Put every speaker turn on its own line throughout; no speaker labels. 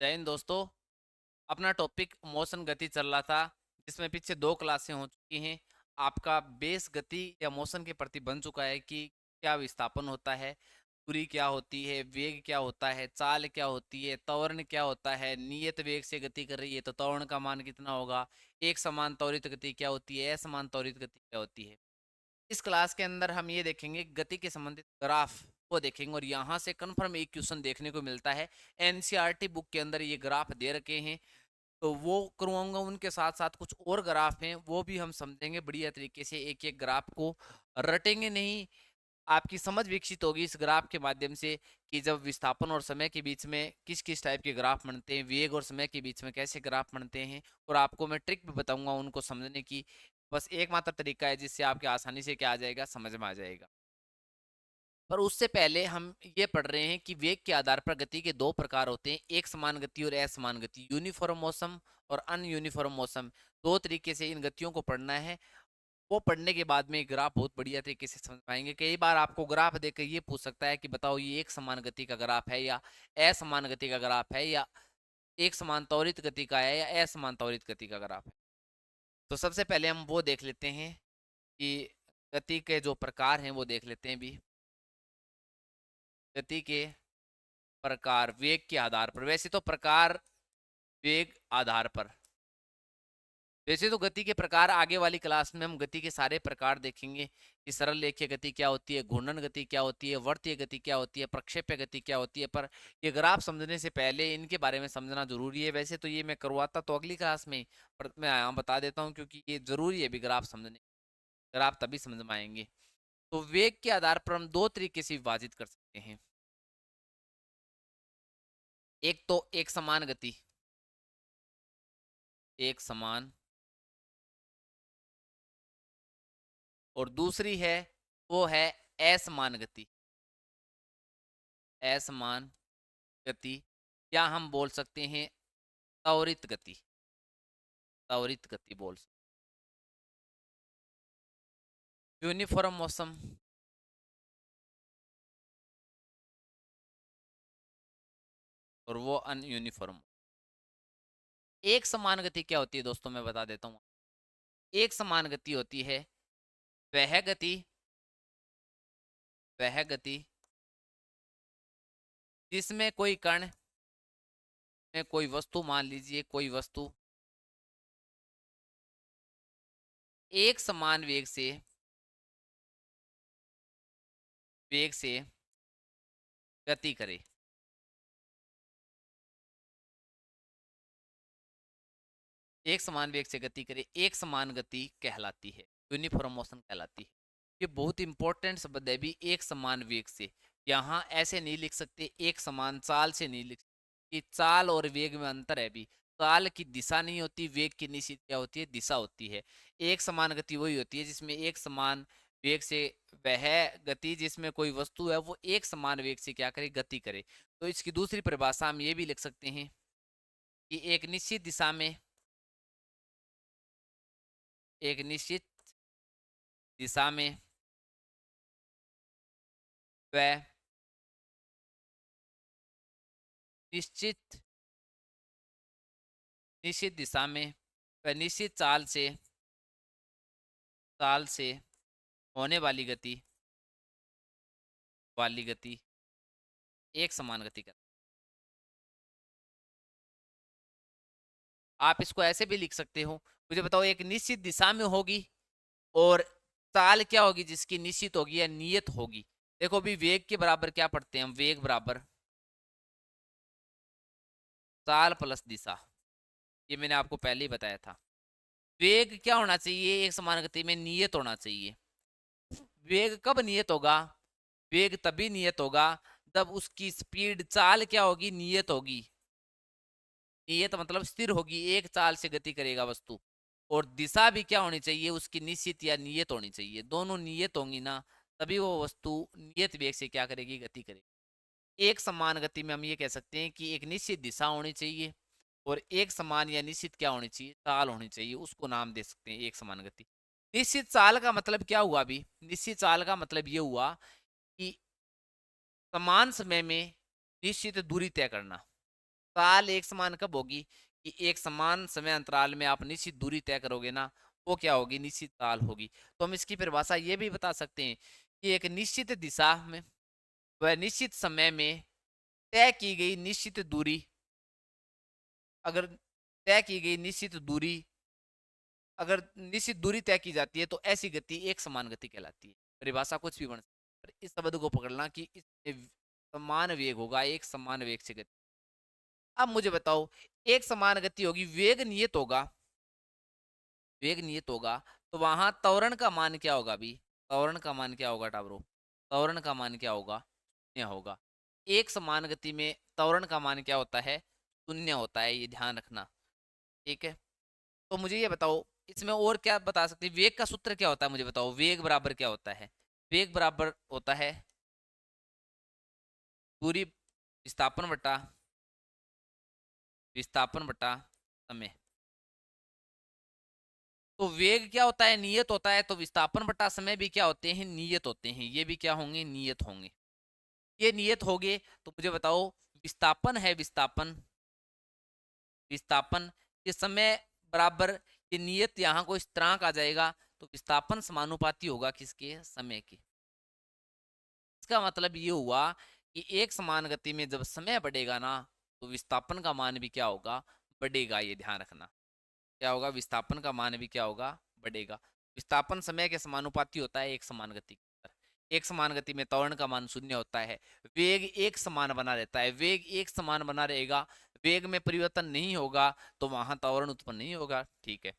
जय हिंद दोस्तों। अपना टॉपिक मोशन गति चल रहा था, जिसमें पीछे 2 क्लासें हो चुकी हैं। आपका बेस गति या मोशन के प्रति बन चुका है कि क्या विस्थापन होता है, दूरी क्या होती है, वेग क्या होता है, चाल क्या होती है, त्वरण क्या होता है। नियत वेग से गति कर रही है तो त्वरण का मान कितना होगा, एक समान त्वरित गति क्या होती है, असमान त्वरित गति क्या होती है। इस क्लास के अंदर हम ये देखेंगे गति के संबंधित ग्राफ को देखेंगे, और यहाँ से कन्फर्म एक क्वेश्चन देखने को मिलता है। एनसीईआरटी बुक के अंदर ये ग्राफ दे रखे हैं, तो वो करवाऊंगा। उनके साथ साथ कुछ और ग्राफ हैं, वो भी हम समझेंगे बढ़िया तरीके से। एक एक ग्राफ को रटेंगे नहीं, आपकी समझ विकसित होगी इस ग्राफ के माध्यम से कि जब विस्थापन और समय के बीच में किस किस टाइप के ग्राफ बनते हैं, वेग और समय के बीच में कैसे ग्राफ बनते हैं। और आपको मैं ट्रिक भी बताऊंगा उनको समझने की। बस एकमात्र तरीका है जिससे आपके आसानी से क्या आ जाएगा, समझ में आ जाएगा। पर उससे पहले हम ये पढ़ रहे हैं कि वेग के आधार पर गति के 2 प्रकार होते हैं, एक समान गति और असमान गति, यूनिफॉर्म मोशन और अनयूनिफॉर्म मोशन। 2 तरीके से इन गतियों को पढ़ना है। वो पढ़ने के बाद में ग्राफ बहुत बढ़िया तरीके से समझ पाएंगे। कई बार आपको ग्राफ देखकर ये पूछ सकता है कि बताओ ये एक समान गति का ग्राफ है या असमान गति का ग्राफ है, या एक समान त्वरित गति का है या असमान त्वरित गति का ग्राफ है। तो सबसे पहले हम वो देख लेते हैं कि गति के जो प्रकार हैं वो देख लेते हैं भी। गति के प्रकार वेग के आधार पर, वैसे तो प्रकार वेग आधार पर, वैसे तो गति के प्रकार आगे वाली क्लास में हम गति के सारे प्रकार देखेंगे कि सरल रेखीय गति क्या होती है, घूर्णन गति क्या होती है, वर्तीय गति क्या होती है, प्रक्षेप्य गति क्या होती है। पर ये ग्राफ समझने से पहले इनके बारे में समझना जरूरी है। वैसे तो ये मैं करवाता तो अगली क्लास में, पर मैं यहाँ बता देता हूँ क्योंकि ये जरूरी है भी ग्राफ समझने। ग्राफ तभी समझ में आएंगे। तो वेग के आधार पर हम 2 तरीके से विभाजित कर सकते हैं। एक तो एक समान गति, एक समान, और दूसरी है वो है असमान गति। असमान गति, या हम बोल सकते हैं त्वरित गति। त्वरित गति बोल सकते। यूनिफॉर्म मौसम और वो अनयूनिफॉर्म। एक समान गति क्या होती है दोस्तों, मैं बता देता हूँ। एक समान गति होती है वह गति, वह गति जिसमें कोई कण में कोई वस्तु, मान लीजिए कोई वस्तु एक समान वेग से गति करे। एक समान वेग से गति करे, एक समान गति कहलाती है, यूनिफॉर्म मोशन कहलाती है। ये बहुत इंपॉर्टेंट शब्द है भी, एक समान वेग से। यहाँ ऐसे नहीं लिख सकते, एक समान चाल से नहीं लिख सकते कि चाल और वेग में अंतर है भी। चाल की दिशा नहीं होती, वेग की निश्चित क्या होती है, दिशा होती है। एक समान गति वही होती है जिसमें एक समान वेग से, वह गति जिसमें कोई वस्तु है वो एक समान वेग से क्या करे, गति करे। तो इसकी दूसरी परिभाषा हम ये भी लिख सकते हैं कि एक निश्चित दिशा में, एक निश्चित दिशा में वह निश्चित निश्चित दिशा में वह निश्चित चाल से होने वाली गति एक समान गति कर। आप इसको ऐसे भी लिख सकते हो, मुझे बताओ एक निश्चित दिशा में होगी और चाल क्या होगी जिसकी निश्चित होगी या नियत होगी। देखो अभी वेग के बराबर क्या पढ़ते हैं हम, वेग बराबर चाल प्लस दिशा। ये मैंने आपको पहले ही बताया था। वेग क्या होना चाहिए, एक समान गति में नियत होना चाहिए। वेग कब नियत होगा, वेग तभी नियत होगा जब उसकी स्पीड, चाल क्या होगी, नियत होगी। नियत मतलब स्थिर होगी, एक चाल से गति करेगा वस्तु। और दिशा भी क्या होनी चाहिए, उसकी निश्चित या नियत होनी चाहिए। दोनों नियत होंगी ना, तभी वो वस्तु नियत वेग से क्या करेगी, गति करेगी। एक समान गति में हम ये कह सकते हैं कि एक निश्चित दिशा होनी चाहिए और एक समान या निश्चित क्या होनी चाहिए, चाल होनी चाहिए। उसको नाम दे सकते हैं एक समान गति। निश्चित चाल का मतलब क्या हुआ अभी, निश्चित चाल का मतलब ये हुआ कि समान समय में निश्चित दूरी तय करना। चाल एक समान कब होगी कि एक समान समय अंतराल में आप निश्चित दूरी तय करोगे ना, वो क्या होगी, निश्चित चाल होगी। तो हम इसकी परिभाषा ये भी बता सकते हैं कि एक निश्चित दिशा में वह निश्चित समय में तय की गई निश्चित दूरी, अगर तय की गई निश्चित दूरी, अगर निश्चित दूरी तय की जाती है तो ऐसी गति एक समान गति कहलाती है। परिभाषा कुछ भी बन सकती है, इस शब्द को पकड़ना कि इसमें समान वेग होगा, एक समान वेग से गति। अब मुझे बताओ, एक समान गति होगी, वेग नियत होगा, वेग नियत होगा, तो वहां त्वरण का मान क्या होगा अभी, त्वरण का मान क्या होगा टाबरो, त्वरण का मान क्या होगा, शून्य होगा। एक समान गति में त्वरण का मान क्या होता है, शून्य होता है, ये ध्यान रखना। ठीक है, तो मुझे ये बताओ इसमें और क्या बता सकते हैं, वेग का सूत्र क्या होता है, मुझे बताओ वेग बराबर क्या होता है। वेग बराबर होता है दूरी विस्थापन बटा समय। तो वेग क्या होता है, नियत होता है, तो विस्थापन बटा समय भी क्या होते हैं, नियत होते हैं। ये भी क्या होंगे, नियत होंगे। ये नियत होंगे तो मुझे बताओ, विस्थापन है, विस्थापन, विस्थापन ये समय बराबर, ये नियत यहाँ को स्थिरांक आ जाएगा, तो विस्थापन समानुपाती होगा किसके, समय के। इसका मतलब ये हुआ कि एक समान गति में जब समय बढ़ेगा ना, तो विस्थापन का मान भी क्या होगा, बढ़ेगा। ये ध्यान रखना, क्या होगा, विस्थापन का मान भी क्या होगा, बढ़ेगा। विस्थापन समय के समानुपाती होता है एक समान गति के अंदर। एक समान गति में त्वरण का मान शून्य होता है, वेग एक समान बना रहता है, वेग एक समान बना रहेगा, वेग में परिवर्तन नहीं होगा, तो वहां त्वरण उत्पन्न नहीं होगा। ठीक है,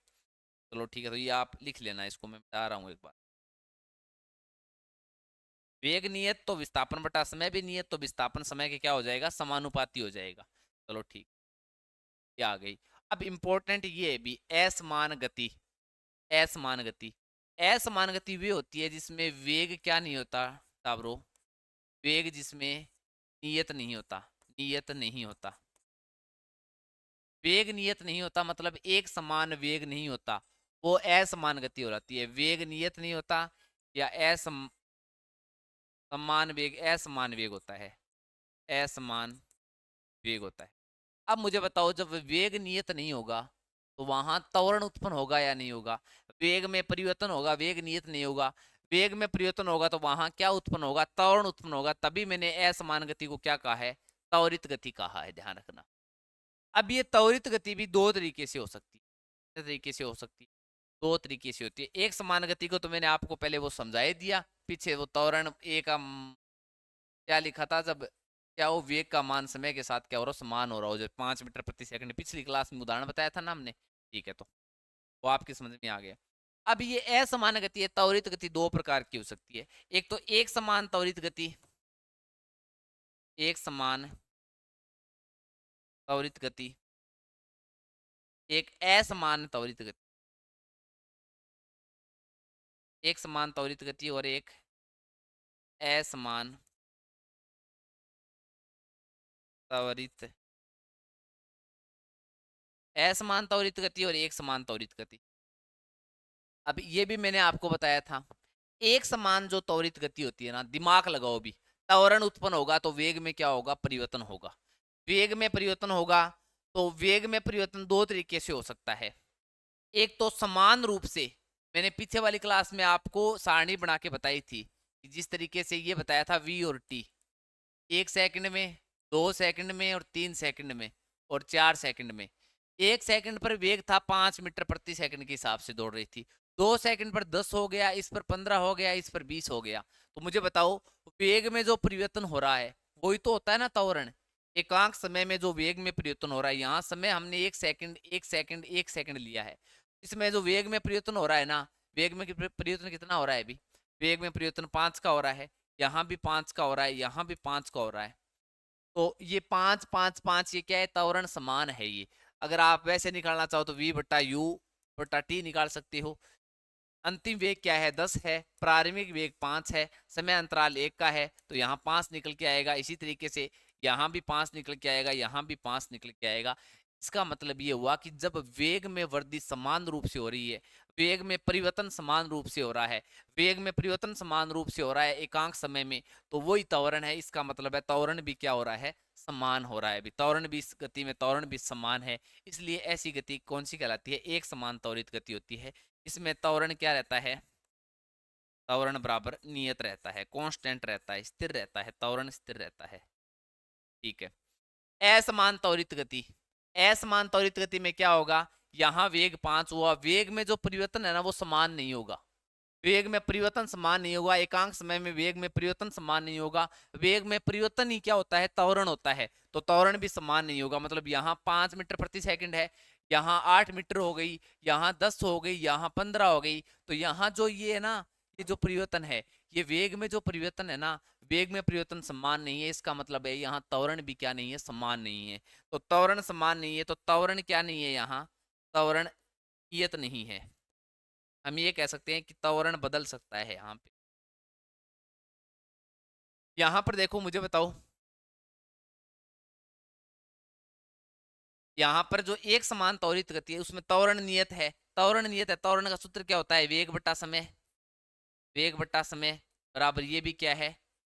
चलो ठीक है, तो ये आप लिख लेना, इसको मैं बता रहा हूँ एक बार। वेग नियत तो विस्थापन बटा समय भी नियत, तो विस्थापन समय के क्या हो जाएगा, समानुपाती हो जाएगा। चलो ठीक, ये आ गई। अब इंपॉर्टेंट ये है भी, असमान गति, असमान गति, असमान गति वे होती है जिसमें वेग क्या नहीं होता ताबरो, वेग जिसमें नियत नहीं होता, नियत नहीं होता, वेग नियत नहीं होता, मतलब एक समान वेग नहीं होता, वो असमान गति हो जाती है। वेग नियत नहीं होता या समान वेग, असमान वेग होता है, असमान वेग होता है। अब मुझे बताओ, जब वेग नियत नहीं होगा तो वहां त्वरण उत्पन्न होगा या नहीं होगा, वेग में परिवर्तन होगा, वेग नियत नहीं होगा, वेग में परिवर्तन होगा तो वहां क्या उत्पन्न होगा, त्वरण उत्पन्न होगा। तभी मैंने असमान गति को क्या कहा है, त्वरित गति कहा है, ध्यान रखना। अब ये त्वरित गति भी दो तरीके से हो सकती है, तरीके से हो सकती है, दो तरीके से होती है। एक समान गति को तो मैंने आपको पहले वो समझा ही दिया, पीछे वो त्वरण एक क्या लिखा था, जब क्या वो वेग का मान समय के साथ क्या हो रहा हो, समान हो रहा हो, जो 5 मीटर प्रति सेकंड, पिछली क्लास में उदाहरण बताया था ना हमने। ठीक है, तो वो आपकी समझ में आ गया। अब ये असमान गति है, त्वरित गति दो प्रकार की हो सकती है। एक तो एक समान त्वरित गति, एक समान त्वरित गति, एक असमान त्वरित गति, एक समान त्वरित गति और एक असमान त्वरित, असमान त्वरित गति और एक समान त्वरित गति। अब ये भी मैंने आपको बताया था, एक समान जो त्वरित गति होती है ना, दिमाग लगाओ भी, त्वरण उत्पन्न होगा तो वेग में क्या होगा, परिवर्तन होगा। वेग में परिवर्तन होगा तो वेग में परिवर्तन दो तरीके से हो सकता है। एक तो समान रूप से, मैंने पीछे वाली क्लास में आपको सारणी बना के बताई थी, जिस तरीके से ये बताया था वी और टी, 1 सेकंड में, 2 सेकंड में और 3 सेकंड में और 4 सेकंड में। 1 सेकंड पर वेग था 5 मीटर प्रति सेकंड के हिसाब से दौड़ रही थी, 2 सेकंड पर 10 हो गया, इस पर 15 हो गया, इस पर 20 हो गया। तो मुझे बताओ, वेग में जो परिवर्तन हो रहा है वही तो होता है ना त्वरण। एकांक समय में जो वेग में परिवर्तन हो रहा है, यहाँ समय हमने 1 सेकंड 1 सेकंड 1 सेकंड लिया है, इसमें जो वेग में परिवर्तन हो रहा है ना, वेग में परिवर्तन कितना हो रहा है अभी, वेग में परिवर्तन 5 का हो रहा है, यहाँ भी 5 का हो रहा है, यहाँ भी 5 का हो रहा है। तो ये 5 5 5, ये क्या है, त्वरण समान है ये। अगर आप वैसे निकालना चाहो तो v बटा यू बटा टी निकाल सकते हो। अंतिम वेग क्या है, 10 है, प्रारंभिक वेग 5 है, समय अंतराल 1 का है, तो यहाँ 5 निकल के आएगा। इसी तरीके से यहाँ भी 5 निकल के आएगा, यहाँ भी 5 निकल के आएगा। इसका मतलब ये हुआ कि जब वेग में वृद्धि समान रूप से हो रही है, वेग में परिवर्तन समान रूप से हो रहा है, वेग में परिवर्तन समान रूप से हो रहा है एकांक समय में, तो वही त्वरण है। इसका मतलब है त्वरण भी क्या हो रहा है, समान हो रहा है। त्वरण भी, इस गति में त्वरण भी समान है, इसलिए ऐसी गति कौन सी कहलाती है, एक समान त्वरित गति होती है। इसमें त्वरण क्या रहता है, त्वरण बराबर नियत रहता है, कांस्टेंट रहता है, स्थिर रहता है, त्वरण स्थिर रहता है। ठीक है। असमान त्वरित गति, असमान त्वरित गति में क्या होगा, यहां वेग 5 हुआ, वेग में जो परिवर्तन है ना वो समान नहीं होगा, वेग में परिवर्तन समान नहीं होगा, एकांक समय में वेग में परिवर्तन समान नहीं होगा। वेग में परिवर्तन ही क्या होता है, त्वरण होता है, तो त्वरण भी समान नहीं होगा। मतलब यहाँ 5 मीटर प्रति सेकंड है, यहाँ 8 मीटर हो गई, यहाँ 10 हो गई, यहाँ 15 हो गई। तो यहाँ जो ये है ना, ये जो परिवर्तन है, ये वेग में जो परिवर्तन है ना, वेग में परिवर्तन समान नहीं है। इसका मतलब है यहाँ त्वरण भी क्या नहीं है, समान नहीं है। तो त्वरण समान नहीं है, तो त्वरण क्या नहीं है, यहाँ त्वरण नियत नहीं है। हम ये कह सकते हैं कि त्वरण बदल सकता है। यहाँ पे, यहाँ पर देखो, मुझे बताओ, यहाँ पर जो एक समान त्वरित गति है उसमें त्वरण नियत है, त्वरण नियत है। त्वरण का सूत्र क्या होता है, वेग बटा समय, वेग बटा समय बराबर ये भी क्या है,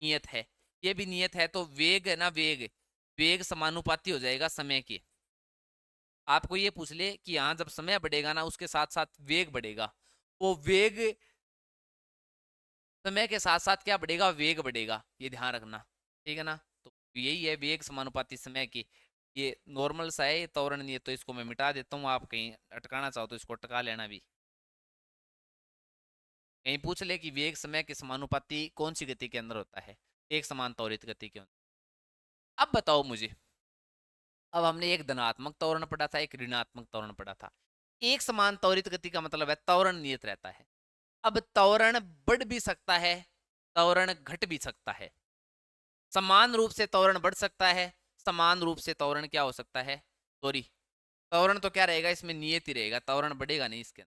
नियत है। ये भी नियत है, तो वेग है ना, वेग वेग समानुपाती हो जाएगा समय के। आपको ये पूछ ले कि यहाँ जब समय बढ़ेगा ना, उसके साथ साथ वेग बढ़ेगा, वो वेग समय के साथ साथ क्या बढ़ेगा, वेग बढ़ेगा, ये ध्यान रखना। ठीक है ना, तो यही है वेग समानुपाती समय की। ये नॉर्मल सा है, ये त्वरण नहीं है, तो इसको मैं मिटा देता हूँ। आप कहीं अटकाना चाहो तो इसको अटका लेना भी। कहीं पूछ ले कि वेग समय के समानुपाती कौन सी गति के अंदर होता है, एक समान त्वरित गति के अंदर। अब बताओ मुझे, अब हमने एक धनात्मक त्वरण पढ़ा था, एक ऋणात्मक त्वरण पढ़ा था। एक समान त्वरित गति का मतलब है त्वरण नियत रहता है। अब त्वरण बढ़ भी सकता है, त्वरण घट भी सकता है। समान रूप से त्वरण बढ़ सकता है, समान रूप से त्वरण क्या हो सकता है, सॉरी, त्वरण तो क्या रहेगा इसमें, नियत ही रहेगा, त्वरण बढ़ेगा नहीं इसके अंदर,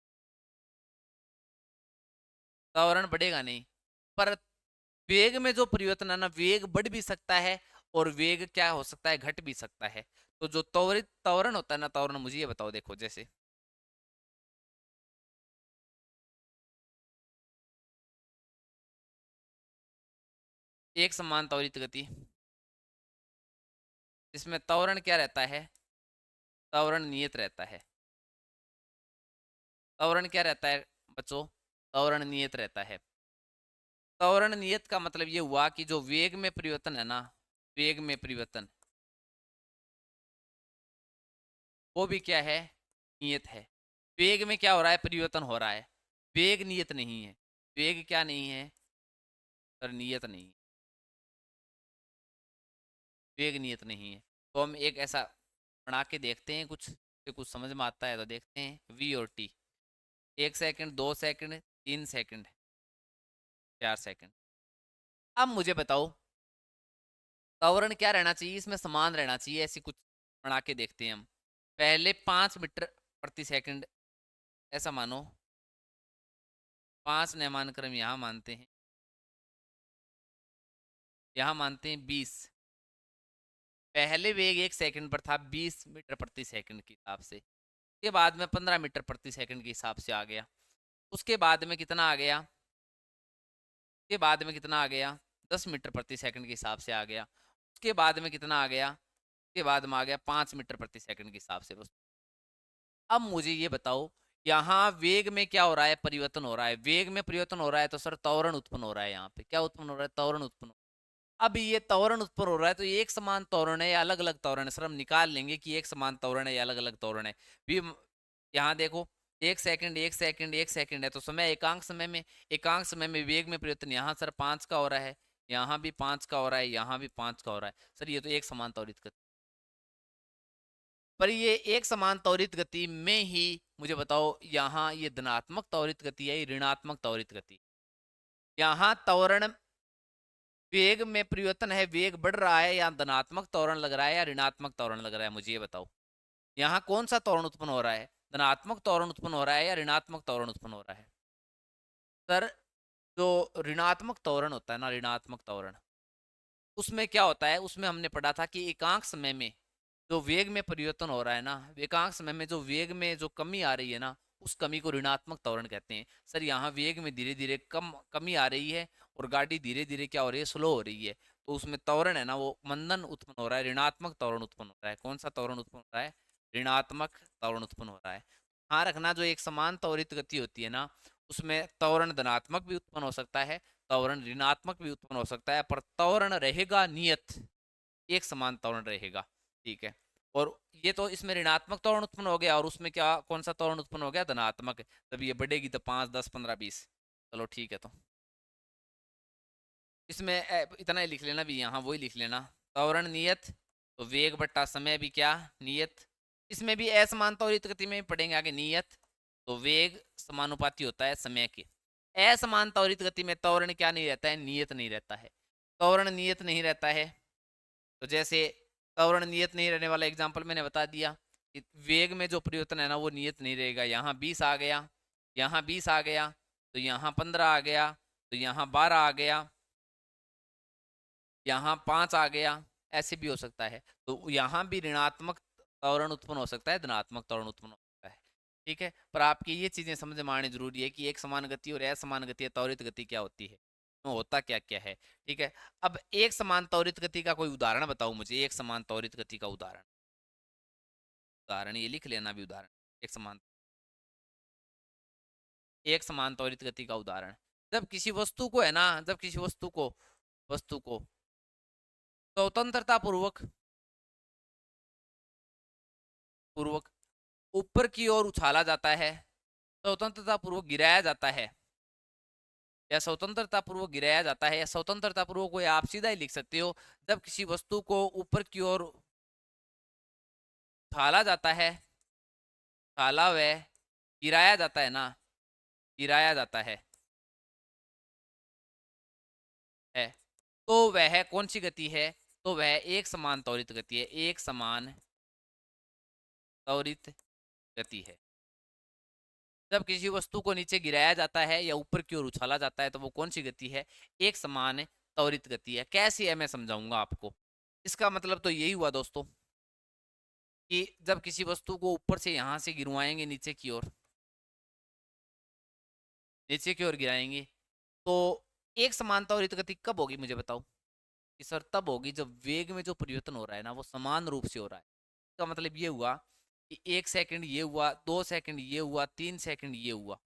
त्वरण बढ़ेगा नहीं। पर वेग में जो परिवर्तन है ना, वेग बढ़ भी सकता है और वेग क्या हो सकता है, घट भी सकता है। तो जो त्वरित त्वरण होता है ना, त्वरण मुझे ये बताओ, देखो जैसे एक समान त्वरित गति, इसमें त्वरण क्या रहता है, त्वरण नियत रहता है। त्वरण क्या रहता है बच्चों, त्वरण नियत रहता है। त्वरण नियत का मतलब ये हुआ कि जो वेग में परिवर्तन है ना, वेग में परिवर्तन, वो भी क्या है, नियत है। वेग में क्या हो रहा है, परिवर्तन हो रहा है, वेग नियत नहीं है। वेग क्या नहीं है, सर नियत नहीं है, वेग नियत नहीं है। तो हम एक ऐसा बना के देखते हैं, कुछ से कुछ समझ में आता है तो देखते हैं। वी और T, 1 second, 2 second, 3 second, 4 second. अब मुझे बताओ, त्वरण क्या रहना चाहिए, इसमें समान रहना चाहिए। ऐसी कुछ बना के देखते हैं हम। पहले 5 मीटर प्रति सेकंड ऐसा मानो, 5 नैमान क्रम यहाँ मानते हैं, यहाँ मानते हैं 20। पहले वेग 1 सेकंड पर था 20 मीटर प्रति सेकंड के हिसाब से, उसके बाद में 15 मीटर प्रति सेकंड के हिसाब से आ गया। उसके बाद में कितना आ गया, उसके बाद में कितना आ गया, 10 मीटर प्रति सेकंड के हिसाब से आ गया। उसके बाद में कितना आ गया, उसके बाद में आ गया 5 मीटर प्रति सेकंड के हिसाब से। बस अब मुझे ये बताओ, यहाँ वेग में क्या हो रहा है, परिवर्तन हो रहा है। वेग में परिवर्तन हो रहा है तो सर त्वरण उत्पन्न हो रहा है। यहाँ पे क्या उत्पन्न हो रहा है, त्वरण उत्पन्न हो रहा है। अब ये त्वरण उत्पन्न हो रहा है, तो ये एक समान त्वरण है या अलग अलग त्वरण है, सर हम निकाल लेंगे कि एक समान त्वरण है या अलग अलग त्वरण है। भी यहाँ देखो, 1 सेकंड, 1 सेकंड, 1 सेकंड है, तो समय एकांक समय में, एकांक समय में वेग में परिवर्तन यहाँ सर 5 का हो रहा है, यहाँ भी 5 का हो रहा है, यहाँ भी 5 का हो रहा है। सर ये तो एक समान त्वरित गति, पर ये एक समान त्वरित गति में ही मुझे बताओ, यहाँ ये धनात्मक त्वरित गति है, ऋणात्मक त्वरित गति। यहाँ त्वरण, वेग में परिवर्तन है, वेग बढ़ रहा है, या धनात्मक त्वरण लग रहा है या ऋणात्मक त्वरण लग रहा है, मुझे ये बताओ। यहाँ कौन सा त्वरण उत्पन्न हो रहा है, धनात्मक त्वरण उत्पन्न हो रहा है या ऋणात्मक त्वरण उत्पन्न हो रहा है। सर जो ऋणात्मक त्वरण होता है ना, ऋणात्मक त्वरण, उसमें क्या होता है, उसमें हमने पढ़ा था कि एकांक समय में जो वेग में परिवर्तन हो रहा है ना, वेगांक समय में जो वेग में जो कमी आ रही है ना, उस कमी को ऋणात्मक त्वरण कहते हैं। सर यहाँ वेग में धीरे धीरे कमी आ रही है और गाड़ी धीरे धीरे क्या हो रही है, स्लो हो रही है, तो उसमें त्वरण है ना वो मंदन उत्पन्न हो रहा है, ऋणात्मक त्वरण उत्पन्न हो रहा है। कौन सा त्वरण उत्पन्न हो रहा है? ऋणात्मक त्वरण उत्पन्न हो रहा है। हाँ रखना, जो एक समान त्वरित गति होती है ना, उसमें त्वरण धनात्मक भी उत्पन्न हो सकता है, त्वरण ऋणात्मक भी उत्पन्न हो सकता है, पर त्वरण रहेगा नियत, एक समान त्वरण रहेगा। ठीक है, और ये तो इसमें ऋणात्मक त्वरण उत्पन्न हो गया, और उसमें क्या कौन सा त्वरण उत्पन्न हो गया? धनात्मक। तब ये बढ़ेगी तो 5, 10, 15, 20। चलो ठीक है, तो इसमें इतना ही लिख लेना भी, यहाँ वही लिख लेना, त्वरण नियत, तो वेग बट्टा समय भी क्या? नियत। इसमें भी असमान त्वरित गति में पढ़ेंगे आगे, नियत, तो वेग समानुपाती होता है समय के। असमान त्वरित गति में त्वरण क्या नहीं रहता है? नियत नहीं रहता है। त्वरण नियत नहीं रहता है, तो जैसे त्वरण नियत नहीं रहने वाला एग्जाम्पल मैंने बता दिया। वेग में जो परिवर्तन है ना वो नियत नहीं रहेगा। यहाँ 20 आ गया, यहाँ 20 आ गया, तो यहाँ 15 आ गया, तो यहाँ 12 आ गया, यहाँ 5 आ गया, ऐसे भी हो सकता है। तो यहाँ भी ऋणात्मक त्वरण उत्पन्न हो सकता है, धनात्मक त्वरण उत्पन्न हो सकता है। ठीक है, पर आपकी ये चीजें समझ में आनी जरूरी है कि एक समान गति और असमान गति, त्वरित गति क्या होती है, तो होता क्या क्या है। ठीक है, अब एक समान त्वरित गति का कोई उदाहरण बताओ मुझे, एक समान त्वरित गति का उदाहरण। उदाहरण ये लिख लेना भी, उदाहरण एक समान त्वरित गति का उदाहरण। जब किसी वस्तु को है ना, जब किसी वस्तु को स्वतंत्रता पूर्वक ऊपर की ओर उछाला जाता है, स्वतंत्रता पूर्वक गिराया जाता है, या स्वतंत्रता पूर्वक गिराया जाता है, या स्वतंत्रता पूर्वक, कोई आप सीधा ही लिख सकते हो। जब किसी वस्तु को ऊपर की ओर उछाला जाता है, उछाला व गिराया जाता है ना, गिराया जाता है, तो वह कौन सी गति है? तो वह एक समान त्वरित गति है, एक समान त्वरित गति है। जब किसी वस्तु को नीचे गिराया जाता है या ऊपर की ओर उछाला जाता है, तो वो कौन सी गति है? एक समान त्वरित गति है। कैसी है मैं समझाऊंगा आपको। इसका मतलब तो यही हुआ दोस्तों कि जब किसी वस्तु को ऊपर से यहां से गिरवाएंगे नीचे की ओर, नीचे की ओर गिराएंगे, तो एक समान त्वरित गति कब होगी मुझे बताओ? कि सर तब होगी जब वेग में जो परिवर्तन हो रहा है ना वो समान रूप से हो रहा है। इसका मतलब ये हुआ कि 1 सेकंड ये हुआ, 2 सेकंड ये हुआ, 3 सेकंड ये हुआ।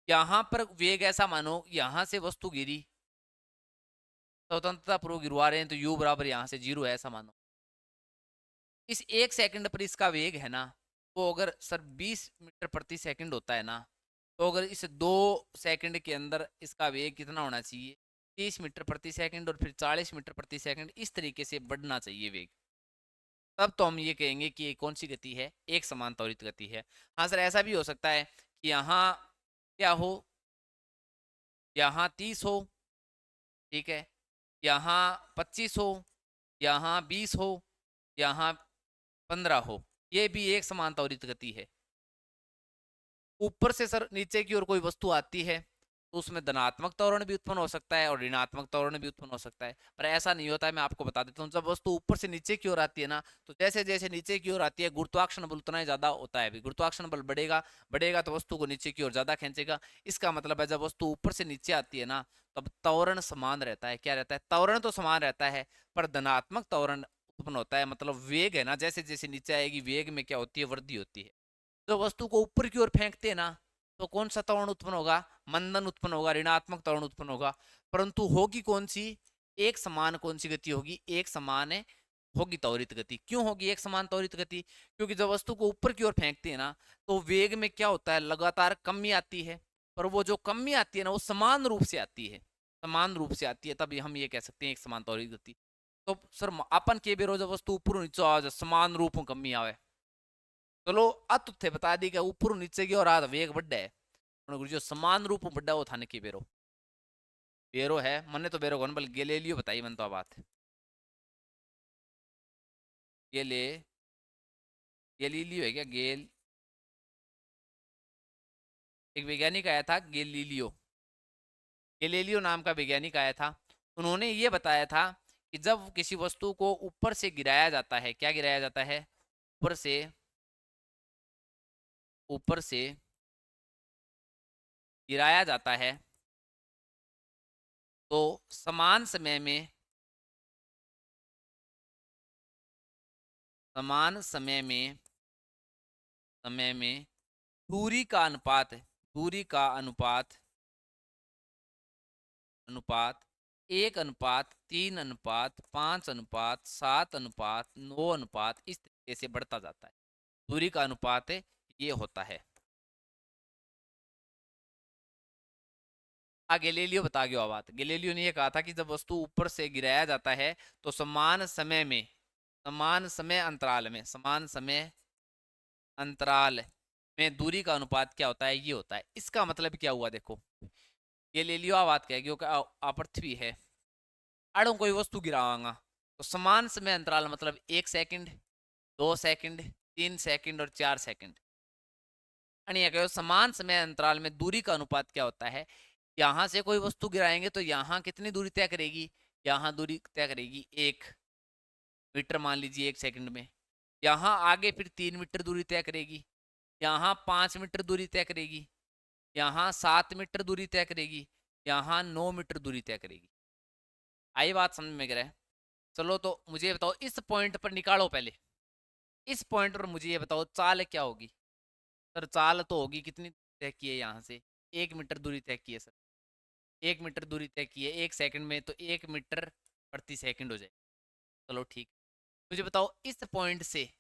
यहां पर वेग ऐसा मानो, यहां से वस्तु गिरी, स्वतंत्रता पूर्वक गिरवा रहे हैं, तो u बराबर यहाँ से 0 है ऐसा मानो। इस 1 सेकंड पर इसका वेग है ना, वो अगर सर 20 मीटर प्रति सेकंड होता है ना, तो अगर इस 2 सेकंड के अंदर इसका वेग कितना होना चाहिए? 30 मीटर प्रति सेकंड, और फिर 40 मीटर प्रति सेकंड, इस तरीके से बढ़ना चाहिए वेग। तब तो हम ये कहेंगे कि ये कौन सी गति है? एक समान त्वरित गति है। हाँ सर, ऐसा भी हो सकता है कि यहाँ क्या हो, यहाँ 30 हो, ठीक है, यहाँ 25 हो, यहाँ 20 हो, यहाँ 15 हो, ये भी एक समान त्वरित गति है। ऊपर से सर नीचे की ओर कोई वस्तु आती है, तो उसमें धनात्मक त्वरण भी उत्पन्न हो सकता है और ऋणात्मक त्वरण भी उत्पन्न हो सकता है, पर ऐसा नहीं होता है। मैं आपको बता देता हूँ, जब वस्तु ऊपर से नीचे की ओर आती है ना, तो जैसे जैसे नीचे की ओर आती है, गुरुत्वाकर्षण बल उतना ही ज्यादा होता है। गुरुत्वाकर्षण बल बढ़ेगा, बढ़ेगा तो वस्तु को नीचे की ओर ज्यादा खींचेगा। इसका मतलब है जब वस्तु ऊपर से नीचे आती है ना, तब त्वरण समान रहता है। क्या रहता है? त्वरण तो समान रहता है, पर धनात्मक त्वरण उत्पन्न होता है। मतलब वेग है ना, जैसे जैसे नीचे आएगी, वेग में क्या होती है? वृद्धि होती है। जो वस्तु को ऊपर की ओर फेंकते हैं ना, तो कौन सा त्वरण उत्पन्न होगा? मंदन उत्पन्न होगा, ऋणात्मक त्वरण उत्पन्न होगा। परंतु होगी कौन सी? एक समान कौन सी गति होगी? एक समान होगी त्वरित गति। क्यों होगी एक समान त्वरित गति? क्योंकि जब वस्तु को ऊपर की ओर फेंकते हैं ना, तो वेग में क्या होता है? लगातार कमी आती है, पर वो जो कमी आती है ना, वो समान रूप से आती है, समान रूप से आती है। तब हम ये कह सकते हैं एक समान त्वरित गति। तो सर अपन के बेरो जब वस्तु ऊपर नीचे आ जाए, समान रूप में कमी आवे, चलो अत थे बता दी कि ऊपर नीचे की और आ वेग बढ़ा है, गुरु जो समान रूप में बढ़ा वो थाने की बेरो, बेरो है मने तो बेरो कौन बल गेले लियो बताई मन तो बात गेले गेलीलियो है क्या? एक वैज्ञानिक आया था गेलीलियो, गेलीलियो नाम का वैज्ञानिक आया था। उन्होंने ये बताया था कि जब किसी वस्तु को ऊपर से गिराया जाता है, क्या गिराया जाता है, ऊपर से गिराया जाता है, तो समान समय में दूरी का अनुपात, दूरी का अनुपात 1:3:5:7:9 इस तरीके से बढ़ता जाता है। दूरी का अनुपात ये होता है। गैलीलियो बता गया बात। गैलीलियो ने यह कहा था कि जब वस्तु ऊपर से गिराया जाता है तो समान समय अंतराल में दूरी का अनुपात क्या होता है, ये होता है। इसका मतलब क्या हुआ, देखो गैलीलियो बात कहेगी पृथ्वी है, अड़ों कोई वस्तु गिरावांगा तो समान समय अंतराल मतलब 1 सेकंड, 2 सेकंड, 3 सेकंड और 4 सेकंड। समान समय अंतराल में दूरी का अनुपात क्या होता है, यहां से कोई वस्तु गिराएंगे तो यहाँ कितनी दूरी तय करेगी, यहाँ दूरी तय करेगी 1 मीटर मान लीजिए 1 सेकंड में। यहाँ आगे फिर 3 मीटर दूरी तय करेगी, यहाँ 5 मीटर दूरी तय करेगी, यहाँ 7 मीटर दूरी तय करेगी, यहाँ 9 मीटर दूरी तय करेगी। आई बात समझ में रहा है? चलो तो मुझे बताओ इस पॉइंट पर निकालो पहले, इस पॉइंट पर मुझे ये बताओ चाल क्या होगी। सर चाल तो होगी कितनी तय की है, यहाँ से 1 मीटर दूरी तय की है सर, 1 मीटर दूरी तय की है 1 सेकंड में, तो 1 मीटर प्रति सेकंड हो जाए। चलो ठीक, मुझे बताओ इस पॉइंट से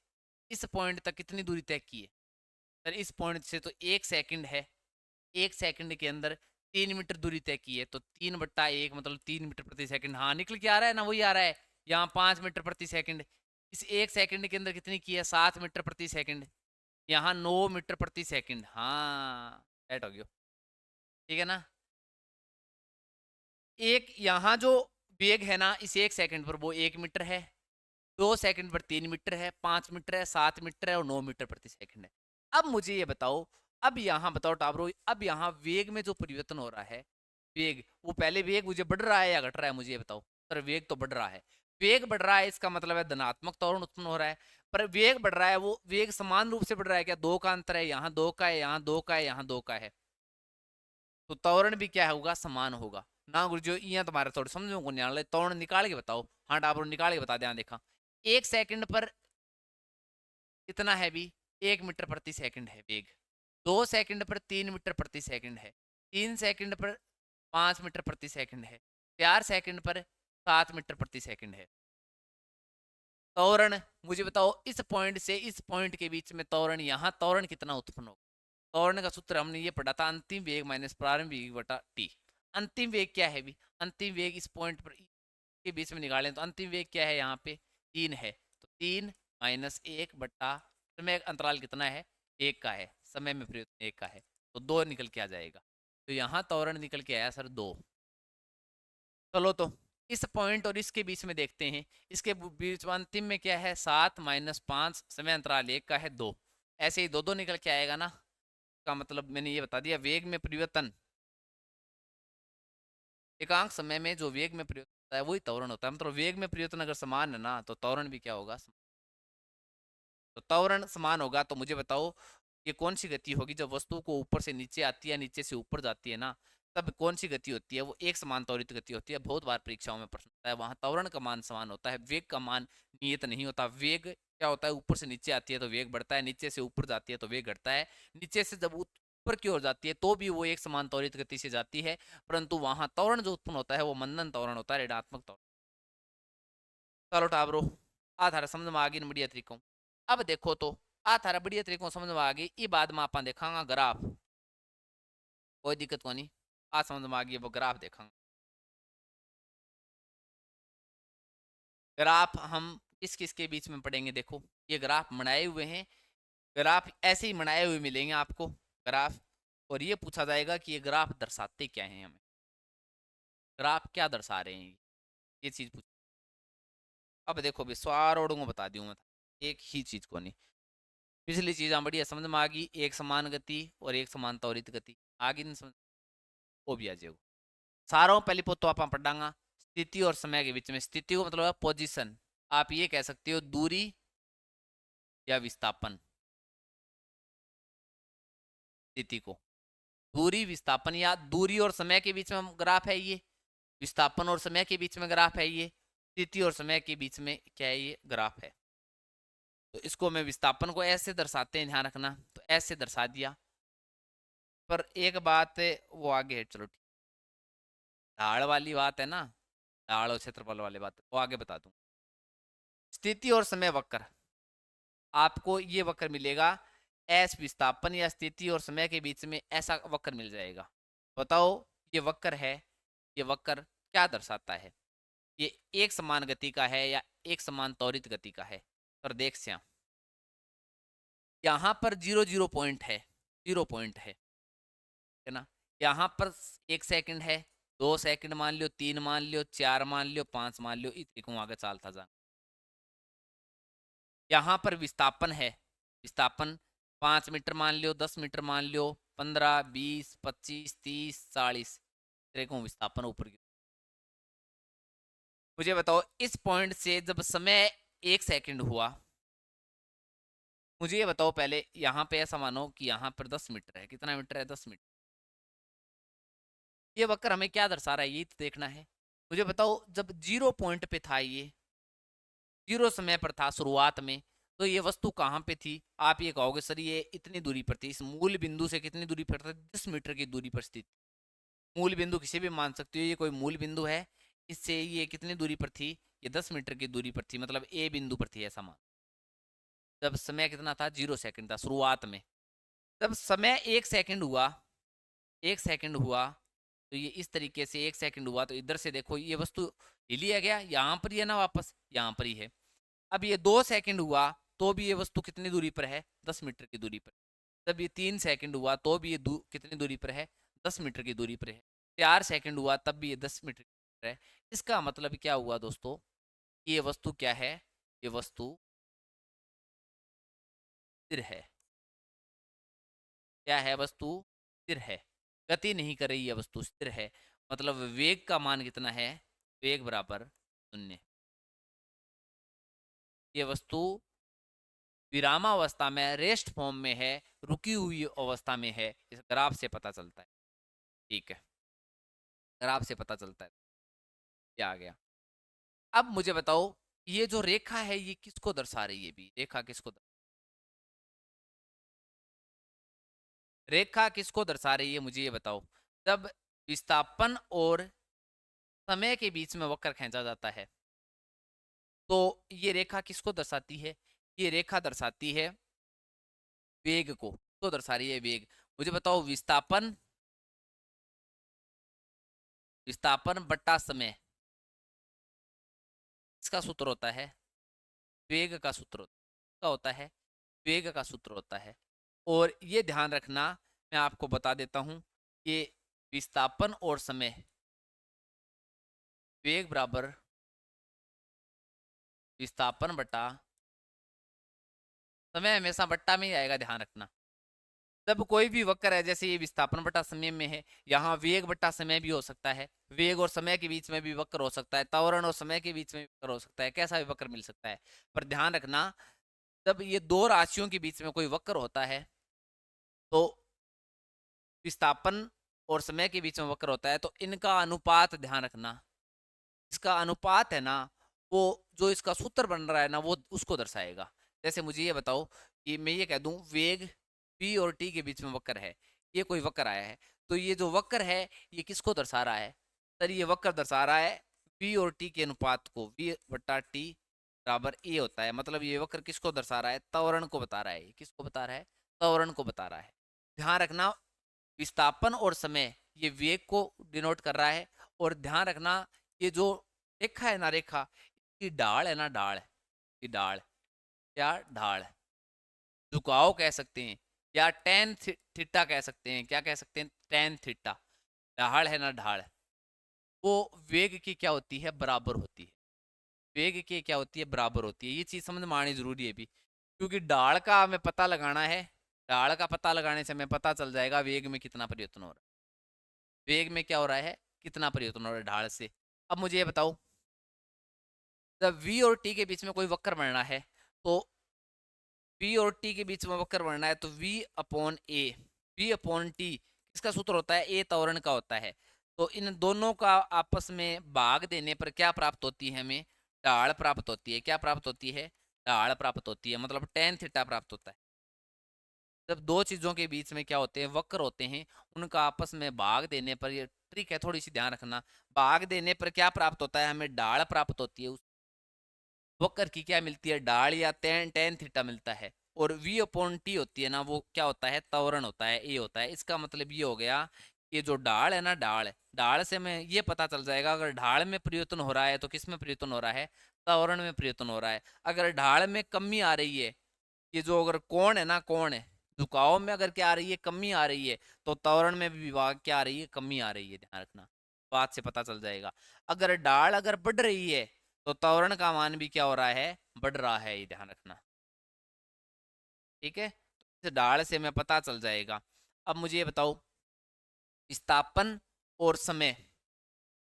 इस पॉइंट तक कितनी दूरी तय की है। सर इस पॉइंट से तो 1 सेकंड है, 1 सेकंड के अंदर 3 मीटर दूरी तय की है, तो 3/1 मतलब 3 मीटर प्रति सेकंड। हाँ निकल के आ रहा है ना, वही आ रहा है। यहाँ 5 मीटर प्रति सेकंड, इस 1 सेकंड के अंदर कितनी की है, 7 मीटर प्रति सेकंड, यहाँ 9 मीटर प्रति सेकंड। हाँ सेट हो गया, ठीक है ना। एक यहाँ जो वेग है ना इस 1 सेकंड पर वो 1 मीटर है, 2 सेकंड पर 3 मीटर है, 5 मीटर है, 7 मीटर है और 9 मीटर प्रति सेकंड है। अब मुझे ये बताओ, अब यहाँ बताओ टाबरो, अब यहाँ वेग में जो परिवर्तन हो रहा है, वेग वो पहले वेग मुझे बढ़ रहा है या घट रहा है, मुझे ये बताओ। सर वेग तो बढ़ रहा है, वेग बढ़ रहा है इसका मतलब है धनात्मक त्वरण उत्पन्न हो रहा है। पर वेग बढ़ रहा है, वो वेग समान रूप से बढ़ रहा है क्या, 2 का अंतर है, यहाँ 2 का है, यहाँ 2 का है, यहाँ 2 का है, तो त्वरण भी क्या होगा, समान होगा ना। गुरु जो यहाँ तुम्हारे थोड़े समझो को नहीं, त्वरण निकाल के बताओ। हाँ टाबरो निकाल के बता, ध्यान देखा 1 सेकंड पर कितना है भी, 1 मीटर प्रति सेकंड है वेग, 2 सेकंड पर 3 मीटर प्रति सेकंड है, 3 सेकंड पर 5 मीटर प्रति सेकंड है, 4 सेकंड पर 7 मीटर प्रति सेकंड है। त्वरण मुझे बताओ इस पॉइंट से इस पॉइंट के बीच में त्वरण, यहाँ त्वरण कितना उत्पन्न होगा। त्वरण का सूत्र हमने ये पढ़ा था, अंतिम वेग माइनस प्रारंभिक वेग बटा टी। अंतिम वेग क्या है भी, अंतिम वेग इस पॉइंट पर के बीच में निकालें तो अंतिम वेग क्या है, यहाँ पे 3 है, तो 3 माइनस 1 बटा समय अंतराल कितना है, 1 का है, समय में परिवर्तन 1 का है, तो 2 निकल के आ जाएगा। तो यहाँ त्वरण निकल के आया सर 2। चलो तो इस पॉइंट और इसके बीच में देखते हैं, इसके बीच में अंतिम में क्या है, 7 माइनस 5 समय अंतराल 1 का है 2, ऐसे ही 2 निकल के आएगा ना। का मतलब मैंने ये बता दिया, वेग में परिवर्तन, एकांक समय में जो वेग में परिवर्तन होता है वही त्वरण होता है। मतलब वेग में परिवर्तन अगर समान है ना तो त्वरण भी क्या होगा, तो त्वरण समान होगा। तो मुझे बताओ ये कौन सी गति होगी जब वस्तु को ऊपर से नीचे आती है, नीचे से ऊपर जाती है ना, तब कौन सी गति होती है, वो एक समान त्वरित गति होती है। बहुत बार परीक्षाओं में प्रश्न होता है, वहां त्वरण का मान समान होता है, वेग का मान नियत नहीं होता। वेग क्या होता है, ऊपर से नीचे आती है तो वेग बढ़ता है, नीचे से ऊपर जाती है तो वेग घटता है। नीचे से जब ऊपर की ओर जाती है तो भी वो एक समान त्वरित गति से जाती है, परंतु वहां त्वरण जो उत्पन्न होता है वो मंदन त्वरण होता है, ऋणात्मक त्वरण। चलो टाबरो आ थारा समझ में आ गई बढ़िया तरीकों। अब देखो तो आ थारा बढ़िया तरीकों समझ में आ गई, ये बाद में आप देखांगा ग्राफ, कोई दिक्कत को नहीं, आ समझ में आ गई, वो ग्राफ देखांगा। ग्राफ हम किस किस के बीच में पढ़ेंगे, देखो ये ग्राफ बनाए हुए हैं, ग्राफ ऐसे ही बनाए हुए मिलेंगे आपको ग्राफ, और ये पूछा जाएगा कि ये ग्राफ दर्शाते क्या हैं, हमें ग्राफ क्या दर्शा रहे हैं, ये चीज पूछ। अब देखो भी सारों को बता दूँ मैं, एक ही चीज को नहीं, पिछली चीज़ बढ़िया समझ में आ गई, एक समान गति और एक समान त्वरित गति आ गई, समझ वो भी आ जाएगा। सारों पहली पोत तो आप पढ़ांगा, स्थिति और समय के बीच में, स्थिति को मतलब पोजीशन, आप ये कह सकते हो दूरी या विस्थापन। स्थिति को दूरी, विस्थापन, या दूरी और समय के बीच में ग्राफ है ये, विस्थापन और समय के बीच में ग्राफ है ये, स्थिति और समय के बीच में क्या है, ये ग्राफ है। तो इसको मैं विस्थापन को ऐसे दर्शाते हैं, ध्यान रखना, तो ऐसे दर्शा दिया। पर एक बात वो आगे है, चलो ठीक, ढाल वाली बात है ना, ढाल और क्षेत्रफल वाली बात वो आगे बता दूं। स्थिति और समय वक्र, आपको ये वक्र मिलेगा, एस विस्थापन या स्थिति और समय के बीच में ऐसा वक्र मिल जाएगा। बताओ ये वक्र है, ये वक्र क्या दर्शाता है, ये एक समान गति का है या एक समान त्वरित गति का है। पर देख श्याम, यहाँ पर 0 पॉइंट है, 0 पॉइंट है ना, यहाँ पर 1 सेकंड है, 2 सेकंड मान लियो, 3 मान लियो, 4 मान लियो, 5 मान लियो, इतने आगे चलता जा। यहाँ पर विस्थापन है, विस्थापन 5 मीटर मान लियो, 10 मीटर मान लियो, 15, 20, 25, 30, 40 को विस्थापन ऊपर की। मुझे बताओ इस पॉइंट से जब समय 1 सेकंड हुआ, मुझे ये बताओ पहले, यहाँ पे ऐसा मानो कि यहाँ पर 10 मीटर है, कितना मीटर है, 10 मीटर। ये वक्र हमें क्या दर्शा रहा है, ये तो देखना है। मुझे बताओ जब 0 पॉइंट पे था, ये 0 समय पर था शुरुआत में, तो ये वस्तु कहाँ पे थी, आप ये कहोगे सर ये इतनी दूरी पर थी, इस मूल बिंदु से कितनी दूरी पर था, 10 मीटर की दूरी पर स्थित। मूल बिंदु किसी भी मान सकते हो, ये कोई मूल बिंदु है, इससे ये कितनी दूरी पर थी, ये 10 मीटर की दूरी पर थी, मतलब ए बिंदु पर थी ऐसा मान। जब समय कितना था, 0 सेकंड था शुरुआत में। जब समय 1 सेकंड हुआ, 1 सेकंड हुआ, तो ये इस तरीके से 1 सेकंड हुआ, तो इधर से देखो ये वस्तु हिलिया गया, यहाँ पर ही है ना, वापस यहाँ पर ही है। अब ये 2 सेकंड हुआ, तो भी ये वस्तु कितनी दूरी पर है, 10 मीटर की दूरी पर। जब ये 3 सेकंड हुआ, तो भी ये कितनी दूरी पर है, 10 मीटर की दूरी पर है। 4 सेकंड हुआ, तब भी ये 10 मीटर की दूरी पर है। इसका मतलब क्या हुआ दोस्तों, ये वस्तु क्या है, ये वस्तु स्थिर है। क्या है, वस्तु स्थिर है, गति नहीं कर रही है, वस्तु स्थिर है। मतलब वेग का मान कितना है, वेग बराबर 0। ये वस्तु विरामावस्था में, रेस्ट फॉर्म में है, रुकी हुई अवस्था में है, इस ग्राफ से पता चलता है। ठीक है, ग्राफ से पता चलता है। क्या आ गया। अब मुझे बताओ ये जो रेखा है ये किसको दर्शा रही है, भी रेखा किसको रेखा किसको दर्शा रही है, मुझे ये बताओ। जब विस्थापन और समय के बीच में वक्र खींचा जाता है, तो ये रेखा किसको दर्शाती है, ये रेखा दर्शाती है वेग को, तो दर्शा रही है वेग। मुझे बताओ विस्थापन, विस्थापन बट्टा समय, इसका सूत्र होता है वेग का सूत्र होता है, वेग का सूत्र होता है। और ये ध्यान रखना, मैं आपको बता देता हूं कि विस्थापन और समय, वेग बराबर विस्थापन बटा समय, हमेशा बट्टा में ही आएगा, ध्यान रखना। जब कोई भी वक्र है, जैसे ये विस्थापन बटा समय में है, यहाँ वेग बटा समय भी हो सकता है, वेग और समय के बीच में भी वक्र हो सकता है, त्वरण और समय के बीच में भी वक्र हो सकता है, कैसा भी वक्र मिल सकता है। पर ध्यान रखना, जब ये दो राशियों के बीच में कोई वक्र होता है, तो विस्थापन और समय के बीच में वक्र होता है, तो इनका अनुपात ध्यान रखना, इसका अनुपात है ना, वो जो इसका सूत्र बन रहा है ना, वो उसको दर्शाएगा। जैसे मुझे ये बताओ कि मैं ये कह दूं वेग p और t के बीच में वक्र है, ये कोई वक्र आया है, तो ये जो वक्र है ये किसको दर्शा रहा है, सर ये वक्र दर्शा रहा है p और t के अनुपात को, v बट्टा t बराबर a होता है। मतलब ये वक्र किसको दर्शा रहा है, त्वरण को बता रहा है। किसको बता रहा है, त्वरण को बता रहा है। ध्यान रखना, विस्थापन और समय ये वेग को डिनोट कर रहा है। और ध्यान रखना, ये जो रेखा है ना, रेखा की ढाल है ना, ढाल की ढाल, क्या ढाल, झुकाव कह सकते हैं, या टेन थीटा कह सकते हैं, क्या कह सकते हैं, टेन थीटा। ढाल है ना, ढाल, वो वेग की क्या होती है, बराबर होती है। वेग की क्या होती है, बराबर होती है। ये चीज समझ में आनी जरूरी है भी, क्योंकि ढाल का हमें पता लगाना है। ढाल का पता लगाने से हमें पता चल जाएगा वेग में कितना परिवर्तन हो रहा है, वेग में क्या हो रहा है, कितना परिवर्तन हो रहा है ढाल से। अब मुझे ये बताओ, जब v और t के बीच में कोई वक्र बनना है, तो v और t के बीच में वक्र बनना है तो v upon a, v upon t इसका सूत्र होता है a त्वरण का होता है। तो इन दोनों का आपस में भाग देने पर क्या प्राप्त होती है, हमें ढाल प्राप्त होती है। क्या प्राप्त होती है? ढाल प्राप्त होती है, मतलब tan थीटा प्राप्त होता है। जब दो चीजों के बीच में क्या होते हैं, वक्र होते हैं, उनका आपस में भाग देने पर, ये ट्रिक है थोड़ी सी ध्यान रखना, भाग देने पर क्या प्राप्त होता है, हमें ढाल प्राप्त होती है। उस वक्र की क्या मिलती है, ढाल या tan tan थीटा मिलता है। और v अपॉन टी होती है ना, वो क्या होता है, त्वरण होता है, ए होता है। इसका मतलब ये हो गया कि जो ढाल है ना, ढाल ढाल से हमें ये पता चल जाएगा, अगर ढाल में परिवर्तन हो रहा है तो किस में परिवर्तन हो रहा है, त्वरण में परिवर्तन हो रहा है। अगर ढाल में कमी आ रही है, ये जो अगर कोण है ना, कोण है, झुकाव में अगर क्या आ रही है, कमी आ रही है, तो त्वरण में भी विभाग क्या आ रही है, कमी आ रही है। ध्यान रखना, बात से पता चल जाएगा। अगर ढाल अगर बढ़ रही है तो त्वरण का मान भी क्या हो रहा है, बढ़ रहा है, ये ध्यान रखना। ठीक है, तो इस ढाल से हमें पता चल जाएगा। अब मुझे ये बताओ, विस्थापन और समय,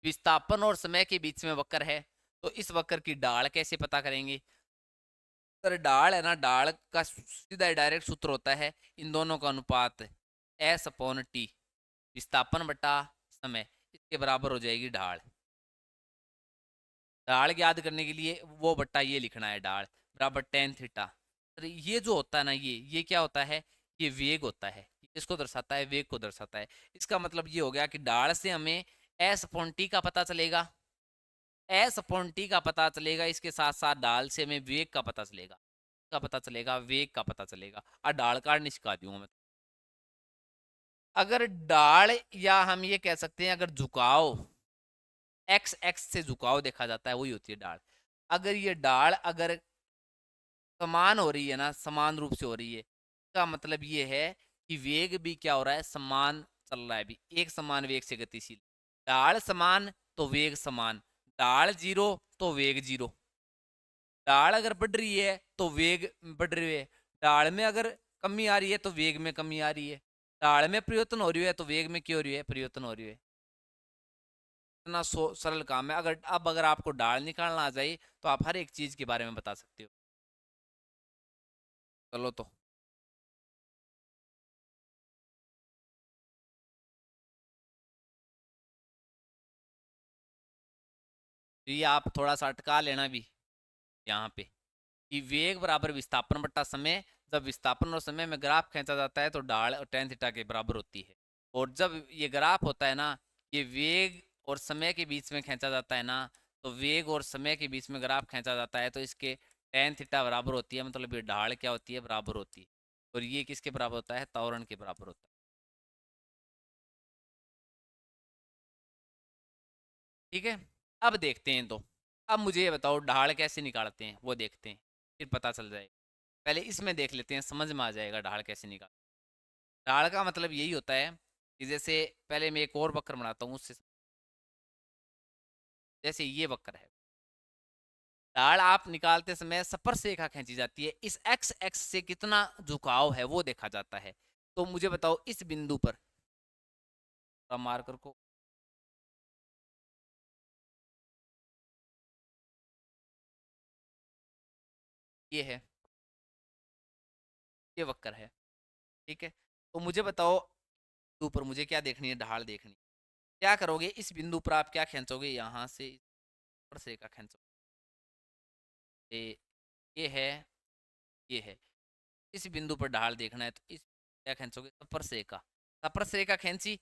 विस्थापन और समय के बीच में वक्र है, तो इस वक्र की ढाल कैसे पता करेंगे? सर ढाल है ना, ढाल का सीधा डायरेक्ट सूत्र होता है इन दोनों का अनुपात, एस अपॉन टी, विस्थापन बटा समय, इसके बराबर हो जाएगी ढाल। ढाल याद करने के लिए वो बट्टा ये लिखना है, ढाल बराबर tan थीटा। तो ये जो होता है ना, ये क्या होता है, ये वेग होता है, इसको दर्शाता है, वेग को दर्शाता है। इसका मतलब ये हो गया कि ढाल से हमें एस अपॉन टी का पता चलेगा, एस अपॉन टी का पता चलेगा, इसके साथ साथ ढाल से हमें वेग का पता चलेगा, का पता चलेगा, वेग का पता चलेगा। और ढाल का निष्का दूंगा मैं। अगर ढाल, या हम ये कह सकते हैं अगर झुकाव, एक्स एक्स से झुकाव देखा जाता है, वही होती है ढाल। अगर ये ढाल अगर समान हो रही है ना, समान रूप से हो रही है, इसका मतलब ये है कि वेग भी क्या हो रहा है, समान चल रहा है, भी एक समान वेग से गतिशील। ढाल समान तो वेग समान, ढाल जीरो तो वेग जीरो। ढाल अगर बढ़ रही है तो वेग बढ़ रही है, ढाल में अगर कमी आ रही है तो वेग में कमी आ रही है, ढाल में परिवर्तन हो रही है तो वेग में क्यों हो रही है, परिवर्तन हो रही है। इतना सरल काम है। अगर अब अगर आपको ढाल निकालना आ जाए तो आप हर एक चीज के बारे में बता सकते हो। चलो तो, ये आप थोड़ा सा अटका लेना भी यहाँ पे, कि वेग बराबर विस्थापन बट्टा समय। जब विस्थापन और समय में ग्राफ खींचा जाता है तो ढाल और tan थीटा के बराबर होती है। और जब ये ग्राफ होता है ना, ये वेग और समय के बीच में खींचा जाता है ना, तो वेग और समय के बीच में ग्राफ खींचा जाता है तो इसके tan थीटा बराबर होती है, मतलब ये ढाल क्या होती है, बराबर होती है। और ये किसके बराबर होता है, त्वरण के बराबर होता है। ठीक है, अब देखते हैं तो, अब मुझे ये बताओ ढाल कैसे निकालते हैं, वो देखते हैं, फिर पता चल जाएगा। पहले इसमें देख लेते हैं, समझ में आ जाएगा ढाल कैसे निकाल। ढाल का मतलब यही होता है कि जैसे, पहले मैं एक और वक्र बनाता हूँ उससे, जैसे ये वक्र है, ढाल आप निकालते समय स्पर्श रेखा खींची जाती है, इस एक्स एक्स से कितना झुकाव है वो देखा जाता है। तो मुझे बताओ इस बिंदु पर, मार्कर को, ये है, ये वक्र है। ठीक है, तो मुझे बताओ ऊपर मुझे क्या देखनी है, ढाल देखनी है। क्या करोगे, इस बिंदु पर आप क्या खींचोगे, यहाँ से स्पर्श रेखा खींचोगे, ये है, ये है, इस बिंदु पर ढाल देखना है तो इस क्या खींचोगे, स्पर्श रेखा, स्पर्श रेखा खींची,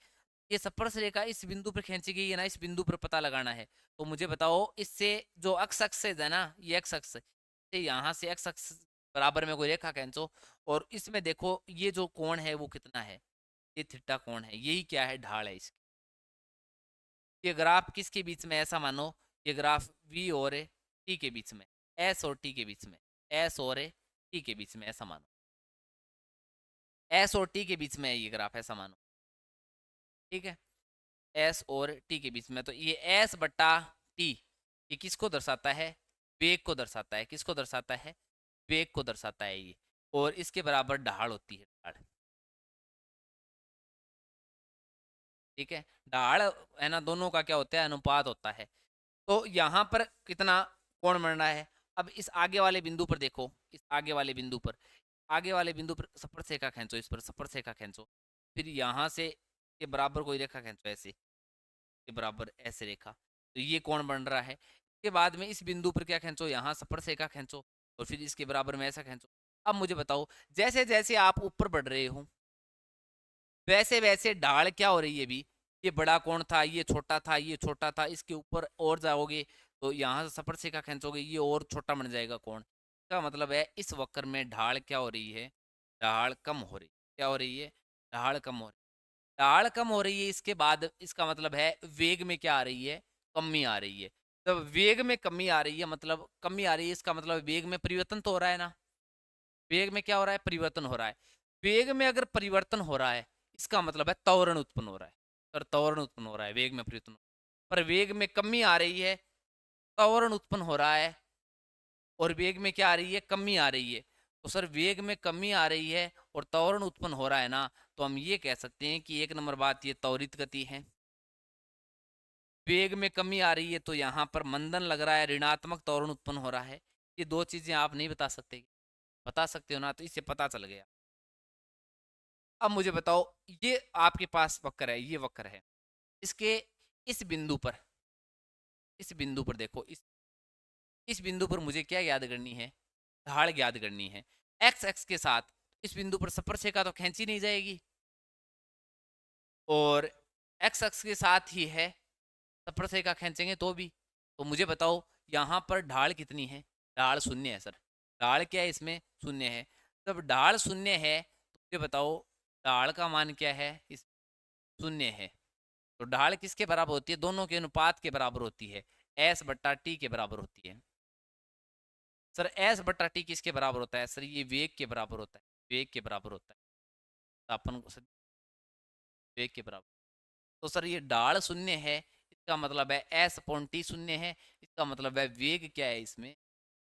ये स्पर्श रेखा इस बिंदु पर खींची गई है ना, इस बिंदु पर पता लगाना है। तो मुझे बताओ इससे जो अक्ष अक्ष है ना, ये अक्ष अक्ष से यहाँ से अक्ष अक्ष बराबर में कोई रेखा खींचो, और इसमें देखो ये जो कोण है वो कितना है, ये थीटा कोण है, यही क्या है, ढाल है इसकी। ये ग्राफ किसके बीच में, ऐसा मानो ये ग्राफ v और t के बीच में, s और t के बीच में, s और t के बीच में, ऐसा मानो, s और t के बीच में है ये ग्राफ, ऐसा मानो। ठीक है, s और t के बीच में, तो ये s बट्टा t, ये किसको दर्शाता है, वेग को दर्शाता है, किसको दर्शाता है, वेग को दर्शाता है ये। और इसके बराबर ढाल होती है, ढाल। ठीक है, ढाल है ना, दोनों का क्या होता है, अनुपात होता है। तो यहाँ पर कितना कोण बन रहा है। अब इस आगे वाले बिंदु पर देखो, इस आगे वाले बिंदु पर, आगे वाले बिंदु पर स्पर्शरेखा खींचो, इस पर स्पर्शरेखा खींचो, फिर यहाँ से के बराबर कोई रेखा खींचो, ऐसे के बराबर ऐसे रेखा, तो ये कोण बन रहा है। इसके बाद में इस बिंदु पर क्या खींचो, यहाँ स्पर्शरेखा खींचो, और फिर इसके बराबर में ऐसा खींचो। अब मुझे बताओ, जैसे जैसे आप ऊपर बढ़ रहे हो वैसे वैसे ढाल क्या हो रही है भी, ये बड़ा कोण था, ये छोटा था, ये छोटा था, इसके ऊपर और जाओगे तो यहाँ से स्पर्शरेखा खींचोगे, ये और छोटा बन जाएगा कोण। इसका मतलब है इस वक्र में ढाल क्या हो रही है, ढाल कम हो रही, क्या हो रही है, ढाल कम हो रही, ढाल कम हो रही है। इसके बाद इसका मतलब है वेग में क्या आ रही है, कमी आ रही है। जब वेग में कमी आ रही है, मतलब कमी आ रही है, इसका मतलब वेग में परिवर्तन तो हो रहा है ना, वेग में क्या हो रहा है, परिवर्तन हो रहा है। वेग में अगर परिवर्तन हो रहा है, इसका मतलब है त्वरण उत्पन्न हो रहा है, और त्वरण उत्पन्न हो रहा है, वेग में परिवर्तन, पर वेग में कमी आ रही है, त्वरण उत्पन्न हो रहा है, और वेग में क्या आ रही है, कमी आ रही है। तो सर वेग में कमी आ रही है और त्वरण उत्पन्न हो रहा है ना, तो हम ये कह सकते हैं कि एक नंबर बात ये त्वरित गति है। वेग में कमी आ रही है तो यहाँ पर मंदन लग रहा है, ऋणात्मक त्वरण उत्पन्न हो रहा है। ये दो चीजें आप नहीं बता सकते, बता सकते हो ना, तो इससे पता चल गया। अब मुझे बताओ, ये आपके पास वक्र है, ये वक्र है, इसके इस बिंदु पर, इस बिंदु पर देखो, इस बिंदु पर मुझे क्या याद करनी है, ढाल याद करनी है। एक्स एक्स के साथ इस बिंदु पर स्पर्शरेखा तो खींची नहीं जाएगी, और एक्स एक्स के साथ ही है स्पर्शरेखा खींचेंगे तो भी। तो मुझे बताओ यहाँ पर ढाल कितनी है, ढाल शून्य है सर, ढाल क्या है इसमें, शून्य है। जब ढाल शून्य है तो मुझे बताओ ढाल का मान क्या है, इस शून्य है। तो ढाल किसके बराबर होती है, दोनों के अनुपात के बराबर होती है, एस बट्टा टी के बराबर होती है। सर एस बट्टा टी किसके बराबर होता है, सर ये वेग के बराबर होता है, वेग के बराबर होता है, तो अपन वेग के बराबर। तो सर ये ढाल शून्य है, इसका मतलब है एस अपॉन टी शून्य है, इसका मतलब है वेग क्या है इसमें,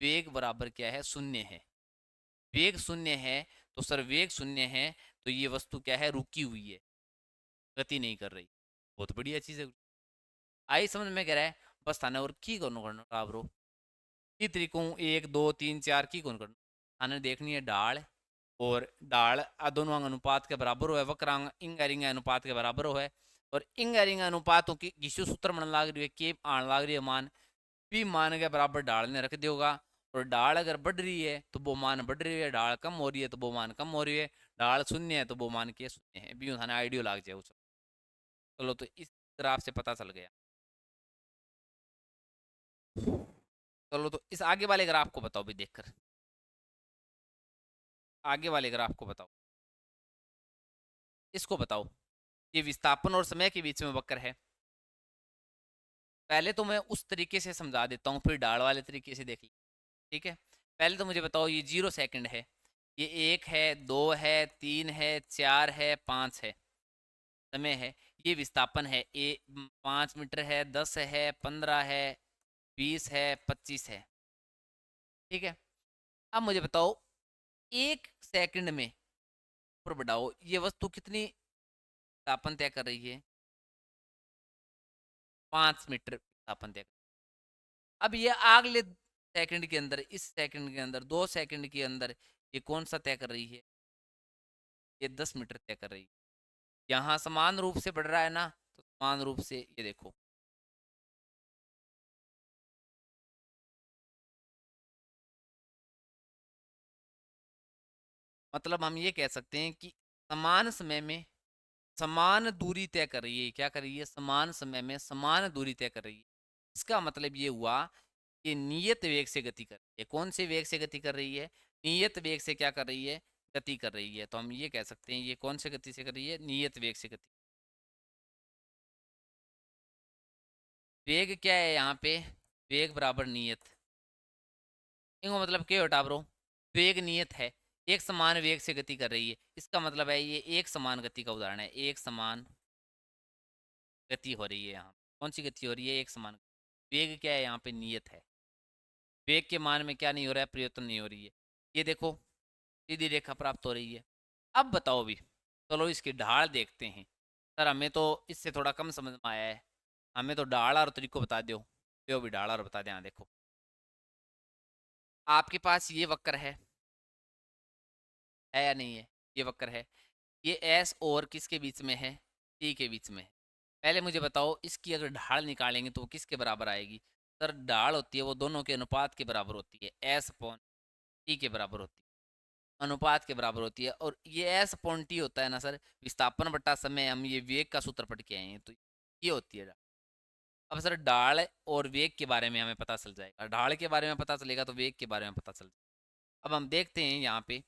वेग बराबर क्या है, शून्य है। वेग शून्य है, तो सर वेग शून्य है, तो ये वस्तु क्या है, रुकी हुई है, गति नहीं कर रही। बहुत बढ़िया चीज़ है, आई समझ में, कह रहा है बस थाने और की करना ब्रो, की तरीकों 1 2 3 4 की कौन करना, थाने देखनी है ढाल, और ढाल दोनों अंग अनुपात के बराबर हो है, वक्रांग इंग एरिंग अनुपात के बराबर हो है, और इंग एरिंग अनुपातों की घिसु सूत्र मन लाग रही है, के आन लाग रही है मान, पी मान के बराबर ढाल ने रख दियोगा। और ढाल अगर बढ़ रही है तो वो मान बढ़ रही है, ढाल कम हो रही है तो वो मान कम हो रही है, ढाल शून्य है तो वो मान के शून्य है, भी थाने आइडियो लाग जाए। चलो तो इस ग्राफ से पता चल गया। चलो तो इस आगे वाले ग्राफ को बताओ भी देखकर, आगे वाले ग्राफ को बताओ, इसको बताओ, ये विस्थापन और समय के बीच में वक्र है। पहले तो मैं उस तरीके से समझा देता हूँ, फिर डाल वाले तरीके से देख ली, ठीक है। पहले तो मुझे बताओ, ये 0 सेकंड है, ये 1 है 2 है 3 है 4 है 5 है, समय है, ये विस्थापन है, 5 मीटर है, 10 है 15 है 20 है 25 है, ठीक है। अब मुझे बताओ 1 सेकंड में ऊपर बढ़ाओ, ये वस्तु कितनी विस्थापन तय कर रही है, 5 मीटर विस्थापन तय। अब ये अगले सेकंड के अंदर, इस सेकंड के अंदर, 2 सेकंड के अंदर ये कौन सा तय कर रही है, ये 10 मीटर तय कर रही है। यहाँ समान रूप से बढ़ रहा है ना, तो समान रूप से ये देखो, मतलब हम ये कह सकते हैं कि समान समय में समान दूरी तय कर रही है, क्या कर रही है, समान समय में समान दूरी तय कर रही है। इसका मतलब ये हुआ कि नियत वेग से गति कर रही है। कौन से वेग से गति कर रही है, नियत वेग से क्या कर रही है, गति कर रही है। तो हम ये कह सकते हैं ये कौन से गति से कर रही है, नियत वेग से गति। वेग क्या है यहाँ पे, वेग बराबर नियत, इनको मतलब क्या होता ब्रो, वेग नियत है, एक समान वेग से गति कर रही है, इसका मतलब है ये एक समान गति का उदाहरण है, एक समान गति हो रही है यहाँ। कौन सी गति हो रही है, एक समान। वेग क्या है यहाँ पे, नियत है, वेग के मान में क्या नहीं हो रहा है, परिवर्तन नहीं हो रही है। ये देखो सीधी रेखा प्राप्त हो रही है। अब बताओ भी, चलो इसकी ढाल देखते हैं। सर हमें तो इससे थोड़ा कम समझ में आया है, हमें तो ढाल और तरीको बता दो। यो भी ढाल और बता दें। देखो आपके पास ये वक्र है या नहीं है? ये वक्र है। ये एस और किसके बीच में है? टी के बीच में है। पहले मुझे बताओ इसकी अगर ढाल निकालेंगे तो वो किसके बराबर आएगी? सर ढाल होती है वो दोनों के अनुपात के बराबर होती है, एस अपॉन टी के बराबर होती है, अनुपात के बराबर होती है। और ये एस अपॉन टी होता है ना सर, विस्थापन बटा समय। हम ये वेग का सूत्र पढ़ के आए हैं, तो ये होती है ढाल। अब सर ढाल और वेग के बारे में हमें पता चल जाएगा, ढाल के बारे में पता चलेगा तो वेग के बारे में पता चल जाएगा। अब हम देखते हैं यहाँ पे,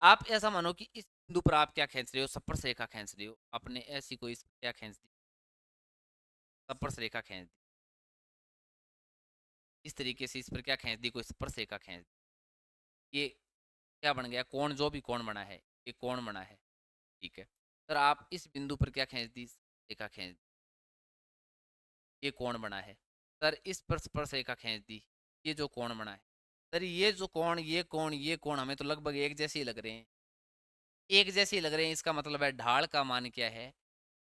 आप ऐसा मानो कि इस बिंदु पर आप क्या खींच रहे हो? स्पर्श रेखा खींच रहे हो। आपने ऐसी कोई क्या खींच दी? स्पर्श रेखा खींच दी। इस तरीके से इस पर क्या खींच दी? कोई स्पर्श रेखा खींच दी। ये क्या बन गया? कोण, जो भी कोण बना है, ये कोण बना है। ठीक है सर, आप इस बिंदु पर क्या खींच दी? रेखा खींच दी, ये कोण बना है। सर इस पर स्पर्श रेखा खींच दी, ये जो कोण बना है। सर ये जो कोण, ये कोण, ये कोण हमें तो लगभग एक जैसे ही लग रहे हैं, एक जैसे ही लग रहे हैं। इसका मतलब है ढाल का मान क्या है?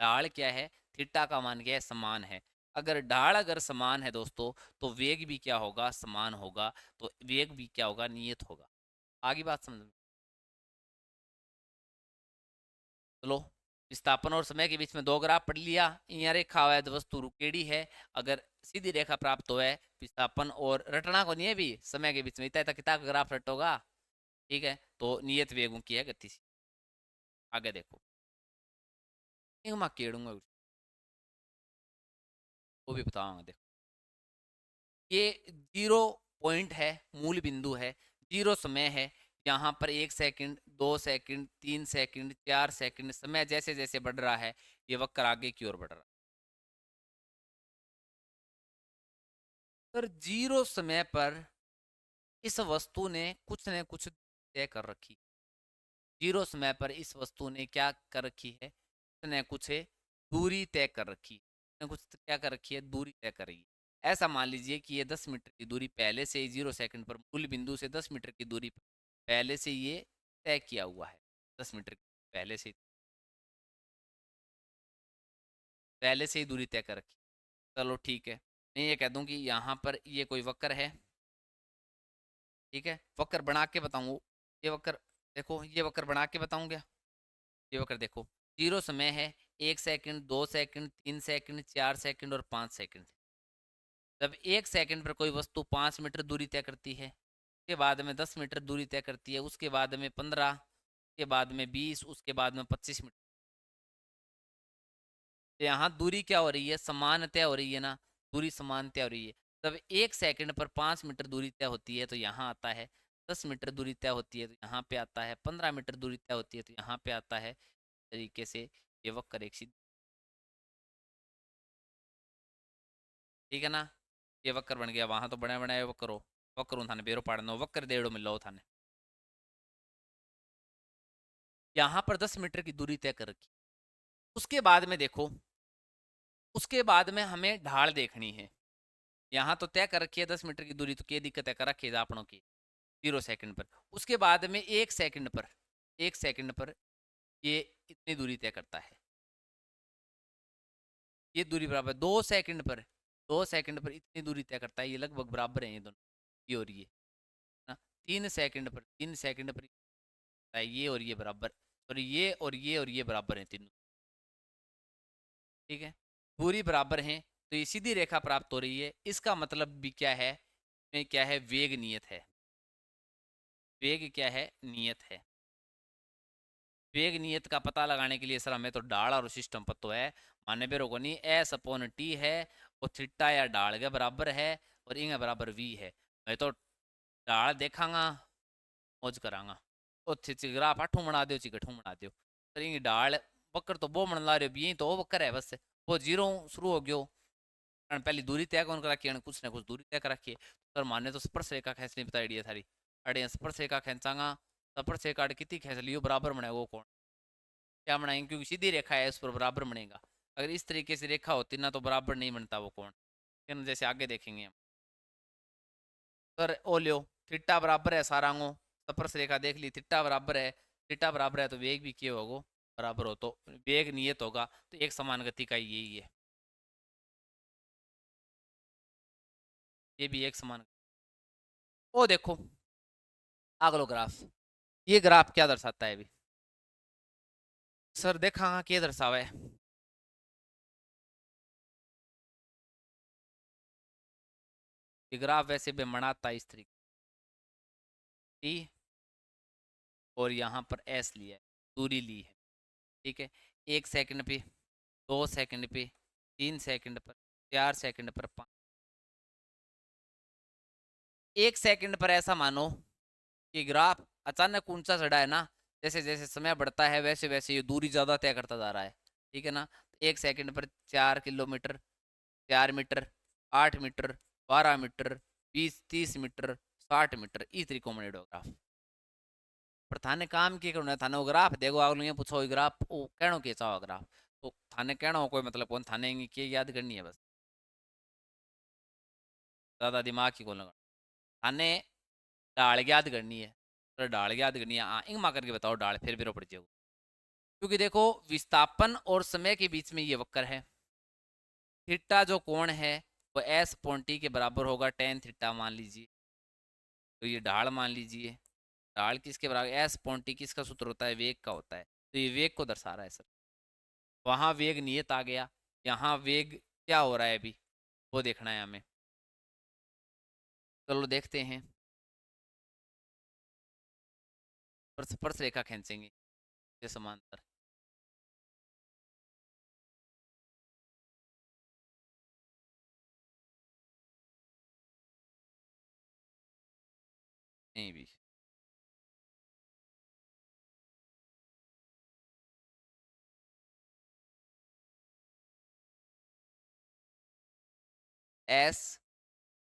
ढाल क्या है? थीटा का मान क्या है? समान है। अगर ढाल अगर समान है दोस्तों, तो वेग भी क्या होगा? समान होगा। तो वेग भी क्या होगा? नियत होगा। आगे बात समझ में? चलो, विस्थापन और समय के बीच में दो ग्राफ पढ़ लिया। यहाँ रेखा हुआ है तो वस्तु रुकेड़ी है। अगर सीधी रेखा प्राप्त हो है विस्थापन और रटना को नहीं है भी समय के बीच में, इतना कितना का ग्राफ रटोगा? ठीक है, तो नियत वेगों की है गति। आगे देखो, मैं केड़ूंगा वो भी बताऊंगा। देखो ये जीरो पॉइंट है, मूल बिंदु है। जीरो समय है। यहाँ पर 1 सेकंड, 2 सेकंड, 3 सेकंड, 4 सेकंड, समय जैसे जैसे बढ़ रहा है ये वक्र आगे की ओर बढ़ रहा है। पर जीरो समय पर इस वस्तु ने कुछ न कुछ तय कर रखी। जीरो समय पर इस वस्तु ने क्या कर रखी है? कुछ न कुछ दूरी तय कर रखी, कुछ क्या कर रखी है? दूरी तय कर रही है। ऐसा मान लीजिए कि ये 10 मीटर की दूरी पहले से ही 0 सेकंड पर मूल बिंदु से 10 मीटर की दूरी पर पहले से ये तय किया हुआ है। 10 मीटर पहले से ही दूरी तय कर रखी। चलो ठीक है, मैं ये कह दूं कि यहाँ पर ये कोई वक्र है। ठीक है, वक्र बना के बताऊँ? ये वक्र देखो, ये वक्र बना के बताऊँ क्या? ये वक्र देखो, जीरो समय है। 1 सेकंड, 2 सेकंड, 3 सेकंड, 4 सेकंड और 5 सेकंड। जब 1 सेकंड पर कोई वस्तु 5 मीटर दूरी तय करती है, उसके बाद में 10 मीटर दूरी तय करती है, उसके बाद में 15, उसके बाद में 20, उसके बाद में 25 मीटर। तो यहाँ दूरी क्या हो रही है? समान तय हो रही है ना, दूरी समान तय हो रही है। तब 1 सेकंड पर 5 मीटर दूरी तय होती है तो यहाँ आता है। 10 मीटर दूरी तय होती है तो यहाँ पे आता है। 15 मीटर दूरी तय होती है तो यहाँ पे आता है। तरीके से ये वक्र एक सीधी, ठीक है ना? ये वक्र बन गया। वहां तो बने बनाए वक्र हो, वक्र थाने बेरो पाड़नो वक्र देड़ो मिलो थाने। यहाँ पर 10 मीटर की दूरी तय कर रखी। उसके बाद में देखो, उसके बाद में हमें ढाल देखनी है। यहाँ तो तय कर रखी है 10 मीटर की दूरी, तो क्या दिक्कत है? कर रखी है आपनों की 0 सेकंड पर। उसके बाद में 1 सेकंड पर, 1 सेकंड पर ये इतनी दूरी तय करता है। ये दूरी बराबर 2 सेकंड पर, 2 सेकंड पर इतनी दूरी तय करता है। ये लगभग बराबर है ये दोनों, ये और ये ना। 3 सेकंड पर, 3 सेकंड पर है ये और ये बराबर, और ये और ये और ये बराबर हैं तीनों। ठीक है, दूरी बराबर हैं तो ये सीधी रेखा प्राप्त हो रही है। इसका मतलब भी क्या है? में क्या है? वेग नियत है। वेग क्या है? नियत है। वेग नियत का पता लगाने के लिए सर हमें तो डाल और सिस्टम पता है। माने बेरो को नहीं, एस अपॉन टी है और थीटा या डाल के बराबर है और इंगे बराबर वी है। मैं तो डाल देखांगा, मौज करांगा। ओ ग्राफ अठू बना दो, चिकठू बना दो। सर इंगी डाल बकर तो बो बन ला रहे हो, यही तो वो बकर है बस। वो जीरो शुरू हो गयो, पहली दूरी तय कौन करा कि कुछ ना कुछ दूरी तय करा के। सर माने तो स्पर्श रेखा खींचनी बताई है थारी। अड़े स्पर्श रेखा खींचांगा, स्पर्श रेखा कितनी खींच लियो बराबर बने वो कौन? क्या बनाएंगे? क्योंकि सीधी रेखा है उस पर बराबर बनेगा। अगर इस तरीके से रेखा होती ना तो बराबर नहीं बनता वो कोण। फिर जैसे आगे देखेंगे हम। सर ओ लियो, थीटा बराबर है सारांगो, स्पर्श रेखा देख ली, थीटा बराबर है। थीटा बराबर है तो वेग भी क्या होगा? बराबर हो। तो वेग नियत होगा, तो एक समान गति का यही है। ये भी एक समान। वो देखो अगलो ग्राफ, ये ग्राफ क्या दर्शाता है अभी सर? देखा हाँ क्या दर्शावा है? ये ग्राफ वैसे भी बनाता इस तरीके टी, और यहाँ पर एस लिया है, दूरी ली है, ठीक है। 1 सेकंड पे, 2 सेकंड पे, 3 सेकंड पर, 4 सेकंड पर, 1 सेकंड पर ऐसा मानो कि ग्राफ अचानक ऊंचा चढ़ा है ना, जैसे जैसे समय बढ़ता है वैसे वैसे ये दूरी ज़्यादा तय करता जा रहा है, ठीक है ना। 1 सेकंड पर 4 kilometre, 4 metre, 8 metre, 12 metre, 20, 30 metre, 60 metre, इस तरीके में ग्राफ। पर थाने काम की करना, थाने वो ग्राफ देखो अगलो ये पूछो ग्राफ वो कहनो के चाहो ग्राफ, तो थाने कहना हो कोई मतलब कौन, थाने की याद करनी है बस, ज़्यादा दिमाग की कौन लगा थाने, डाल याद करनी है। तो डाल याद करनी है, हाँ इंग मा करके बताओ डाल, फिर भी पड़ जाओ। क्योंकि देखो विस्थापन और समय के बीच में ये वक्र है, थीटा जो कोण है वो एस पॉन टी के बराबर होगा टेन थीटा मान लीजिए, तो ये ढाल मान लीजिए, ढाल किसके बराबर, एस पॉन टी किसका सूत्र होता है, वेग का होता है, तो ये वेग को दर्शा रहा है सर। वहाँ वेग नियत आ गया, यहाँ वेग क्या हो रहा है अभी वो देखना है हमें। चलो देखते हैं, स्पर्श रेखा खींचेंगे ये समांतर, नहीं भी एस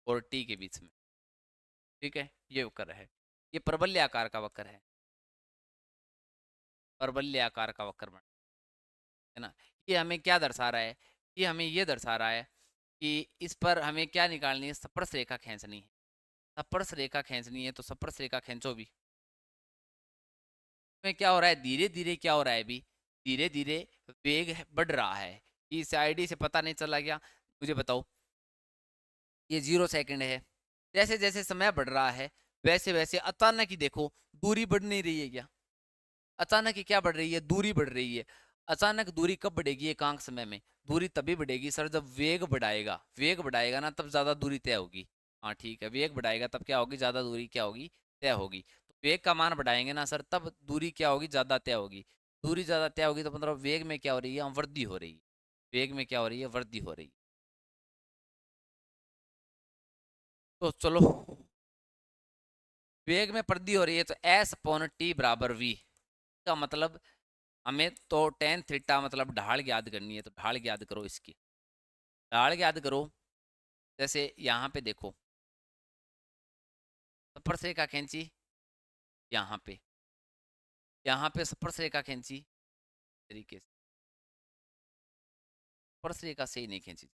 और टी के बीच में, ठीक है। ये वक्र है, ये प्रबल्य आकार का वक्र है, प्रबल्य आकार का वक्र बना है ना। ये हमें क्या दर्शा रहा है, ये हमें ये दर्शा रहा है कि इस पर हमें क्या निकालनी है, स्पर्श रेखा खींचनी है। स्पर्श रेखा खींचनी है तो स्पर्श रेखा खींचो भी। में क्या हो रहा है, धीरे धीरे क्या हो रहा है अभी, धीरे धीरे वेग बढ़ रहा है। इस आईडी से पता नहीं चला क्या, मुझे बताओ। ये 0 सेकंड है, जैसे जैसे समय बढ़ रहा है वैसे वैसे अचानक ही देखो दूरी बढ़ नहीं रही है क्या, अचानक ही क्या बढ़ रही है, दूरी बढ़ रही है। अचानक दूरी कब बढ़ेगी, एकांक समय में दूरी तभी बढ़ेगी सर जब वेग बढ़ाएगा, वेग बढ़ाएगा ना तब ज्यादा दूरी तय होगी। हाँ ठीक है, वेग बढ़ाएगा तब क्या होगी, ज्यादा दूरी क्या होगी, तय होगी। तो वेग का मान बढ़ाएंगे ना सर तब दूरी क्या होगी, ज्यादा तय होगी। दूरी ज्यादा तय होगी तो मतलब वेग में क्या हो रही है, वृद्धि हो रही है, वेग में क्या हो रही है, वृद्धि हो रही है। तो चलो, वेग में वृद्धि हो रही है तो एस अपॉन टी बराबर वी का मतलब, हमें तो टेन थीटा मतलब ढाल याद करनी है, तो ढाल याद करो इसकी, ढाल याद करो। जैसे यहाँ पे देखो स्पर्श रेखा खींची, यहाँ पे, यहाँ पे स्पर्श रेखा खींची तरीके से, स्पर्श रेखा से ही नहीं खींची।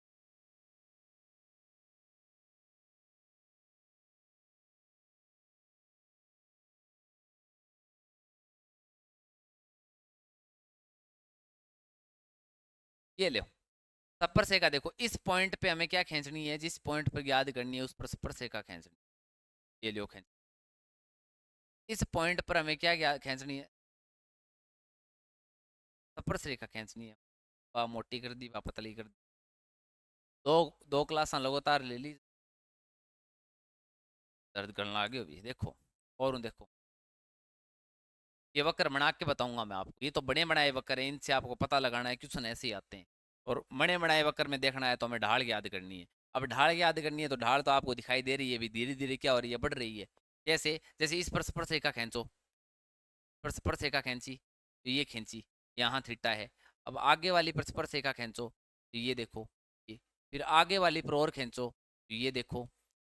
ये लो स्पर्श रेखा देखो, इस पॉइंट पे हमें क्या खींचनी है, जिस पॉइंट पर याद करनी है उस पर स्पर्श रेखा खींचनी, ये लो खींच, इस पॉइंट पर हमें क्या खींचनी है, स्पर्श रेखा खींचनी है। वह मोटी कर दी, वह पतली कर दी, दो दो क्लास लगातार ले ली, दर्द करने लगे अभी देखो। और देखो ये वक्र बना के बताऊंगा मैं आपको, ये तो बड़े बनाए वक्र हैं, इनसे आपको पता लगाना है क्वेश्चन ऐसे ही आते हैं। और बड़े बनाए वक्र में देखना है तो हमें ढाल याद करनी है। अब ढाल याद करनी है तो ढाल तो आपको दिखाई दे रही है अभी, धीरे धीरे क्या हो रही है, बढ़ रही है। कैसे, जैसे इस पर स्पर्श रेखा खींचो, पर स्पर्श रेखा खींची तो ये खींची, यहाँ थीटा है। अब आगे वाली पर स्पर्श रेखा खींचो तो ये देखो ये, फिर आगे वाली पर और खींचो तो ये देखो,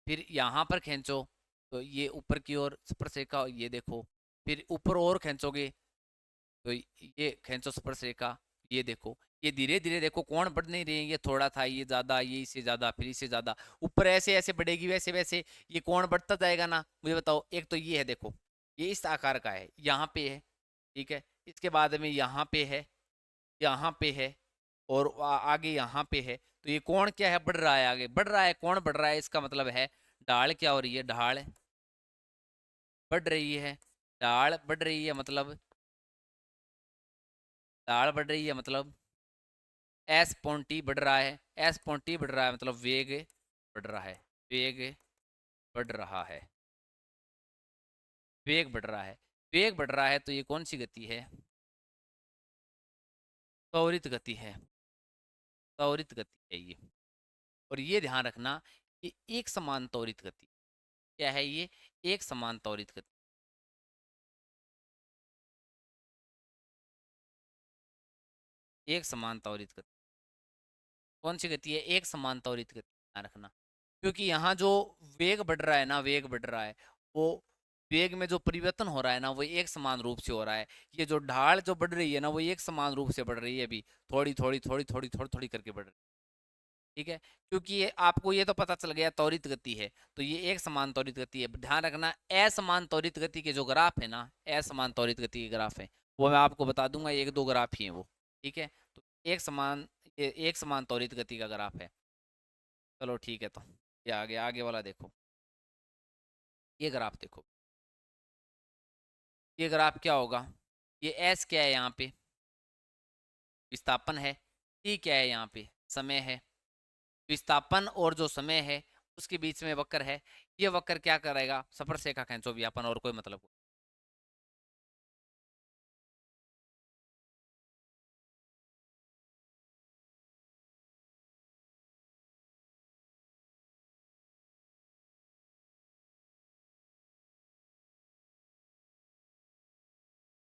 फिर यहाँ पर खींचो तो ये ऊपर की ओर स्पर्श रेखा, ये देखो, फिर ऊपर और खींचोगे तो ये खींचो स्पर्श रेखा, ये देखो। ये धीरे धीरे देखो कोण बढ़ नहीं रही है, ये थोड़ा था, ये ज्यादा, ये इससे ज्यादा, फिर इससे ज्यादा, ऊपर ऐसे ऐसे बढ़ेगी वैसे वैसे ये कोण बढ़ता जाएगा ना। मुझे बताओ, एक तो ये है देखो, ये इस आकार का है, यहाँ पे है, ठीक है। इसके बाद में यहाँ पे है, यहाँ पे है, और आगे यहाँ पे है, तो ये कोण क्या है, बढ़ रहा है, आगे बढ़ रहा है, कोण बढ़ रहा है, इसका मतलब है ढाल क्या हो रही है, ढाल बढ़ रही है। ढाल बढ़ रही है मतलब, ढाल बढ़ रही है मतलब एस पॉइंट टी बढ़ रहा है, एस पॉइंट टी बढ़ रहा है मतलब वेग बढ़ रहा है, वेग बढ़ रहा है, वेग बढ़ रहा है। वेग बढ़ रहा है तो ये कौन सी गति है, त्वरित गति है, त्वरित गति है ये। और ये ध्यान रखना कि एक समान त्वरित गति क्या है, ये एक समान त्वरित गति, एक समान त्वरित गति कौन सी गति है, एक समान त्वरित गति, ध्यान रखना। क्योंकि यहाँ जो वेग बढ़ रहा है ना, वेग बढ़ रहा है, वो वेग में जो परिवर्तन हो रहा है ना वो एक समान रूप से हो रहा है। ये जो ढाल जो बढ़ रही है ना वो एक समान रूप से बढ़ रही है, अभी थोड़ी थोड़ी थोड़ी थोड़ी थोड़ी थोड़ी करके बढ़ रही है। ठीक है, क्योंकि ये आपको ये तो पता चल गया त्वरित गति है, तो ये एक समान त्वरित गति है। ध्यान रखना असमान त्वरित गति के जो ग्राफ है ना, असमान त्वरित गति के ग्राफ है, वो मैं आपको बता दूंगा, एक दो ग्राफ ही है वो। ठीक है, तो एक समान, ये एक समान त्वरित गति का ग्राफ है। चलो ठीक है, तो ये आगे आगे वाला देखो, ये ग्राफ देखो, ये ग्राफ क्या होगा, ये एस क्या है यहाँ पे, विस्थापन है, टी क्या है यहाँ पे, समय है। विस्थापन और जो समय है उसके बीच में वक्र है, ये वक्र क्या करेगा, स्पर्शरेखा खींचो व्यापन, और कोई मतलब।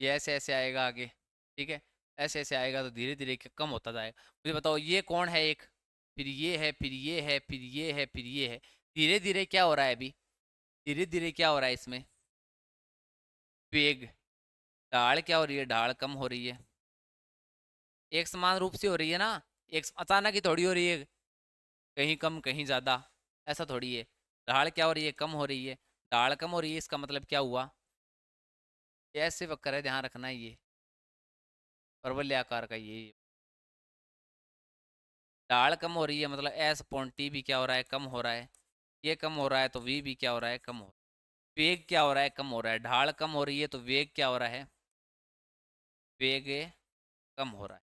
ये ऐसे ऐसे आएगा आगे, ठीक है, ऐसे ऐसे आएगा तो धीरे धीरे कम होता जाएगा। मुझे बताओ ये कौन है एक, फिर ये है, फिर ये है, फिर ये है, फिर ये है, धीरे धीरे क्या हो रहा है अभी, धीरे धीरे क्या हो रहा है इसमें, वेग, ढाल क्या हो रही है, ढाल कम हो रही है, एक समान रूप से हो रही है ना, एक अचानक ही थोड़ी हो रही है, कहीं कम कहीं ज़्यादा, ऐसा थोड़ी है। ढाल क्या हो रही है, कम हो रही है, ढाल कम हो रही है, इसका मतलब क्या हुआ, ये ऐसे वक्र है, ध्यान रखना, ये परवलय आकार का, ये ढाल कम हो रही है मतलब एस पॉइंट टी भी क्या हो रहा है, कम हो रहा है, ये कम हो रहा है तो वी भी क्या हो रहा है, कम हो रहा है। वेग क्या हो रहा है, कम हो रहा है, ढाल कम हो रही है तो वेग क्या हो रहा है, वेग कम हो रहा है।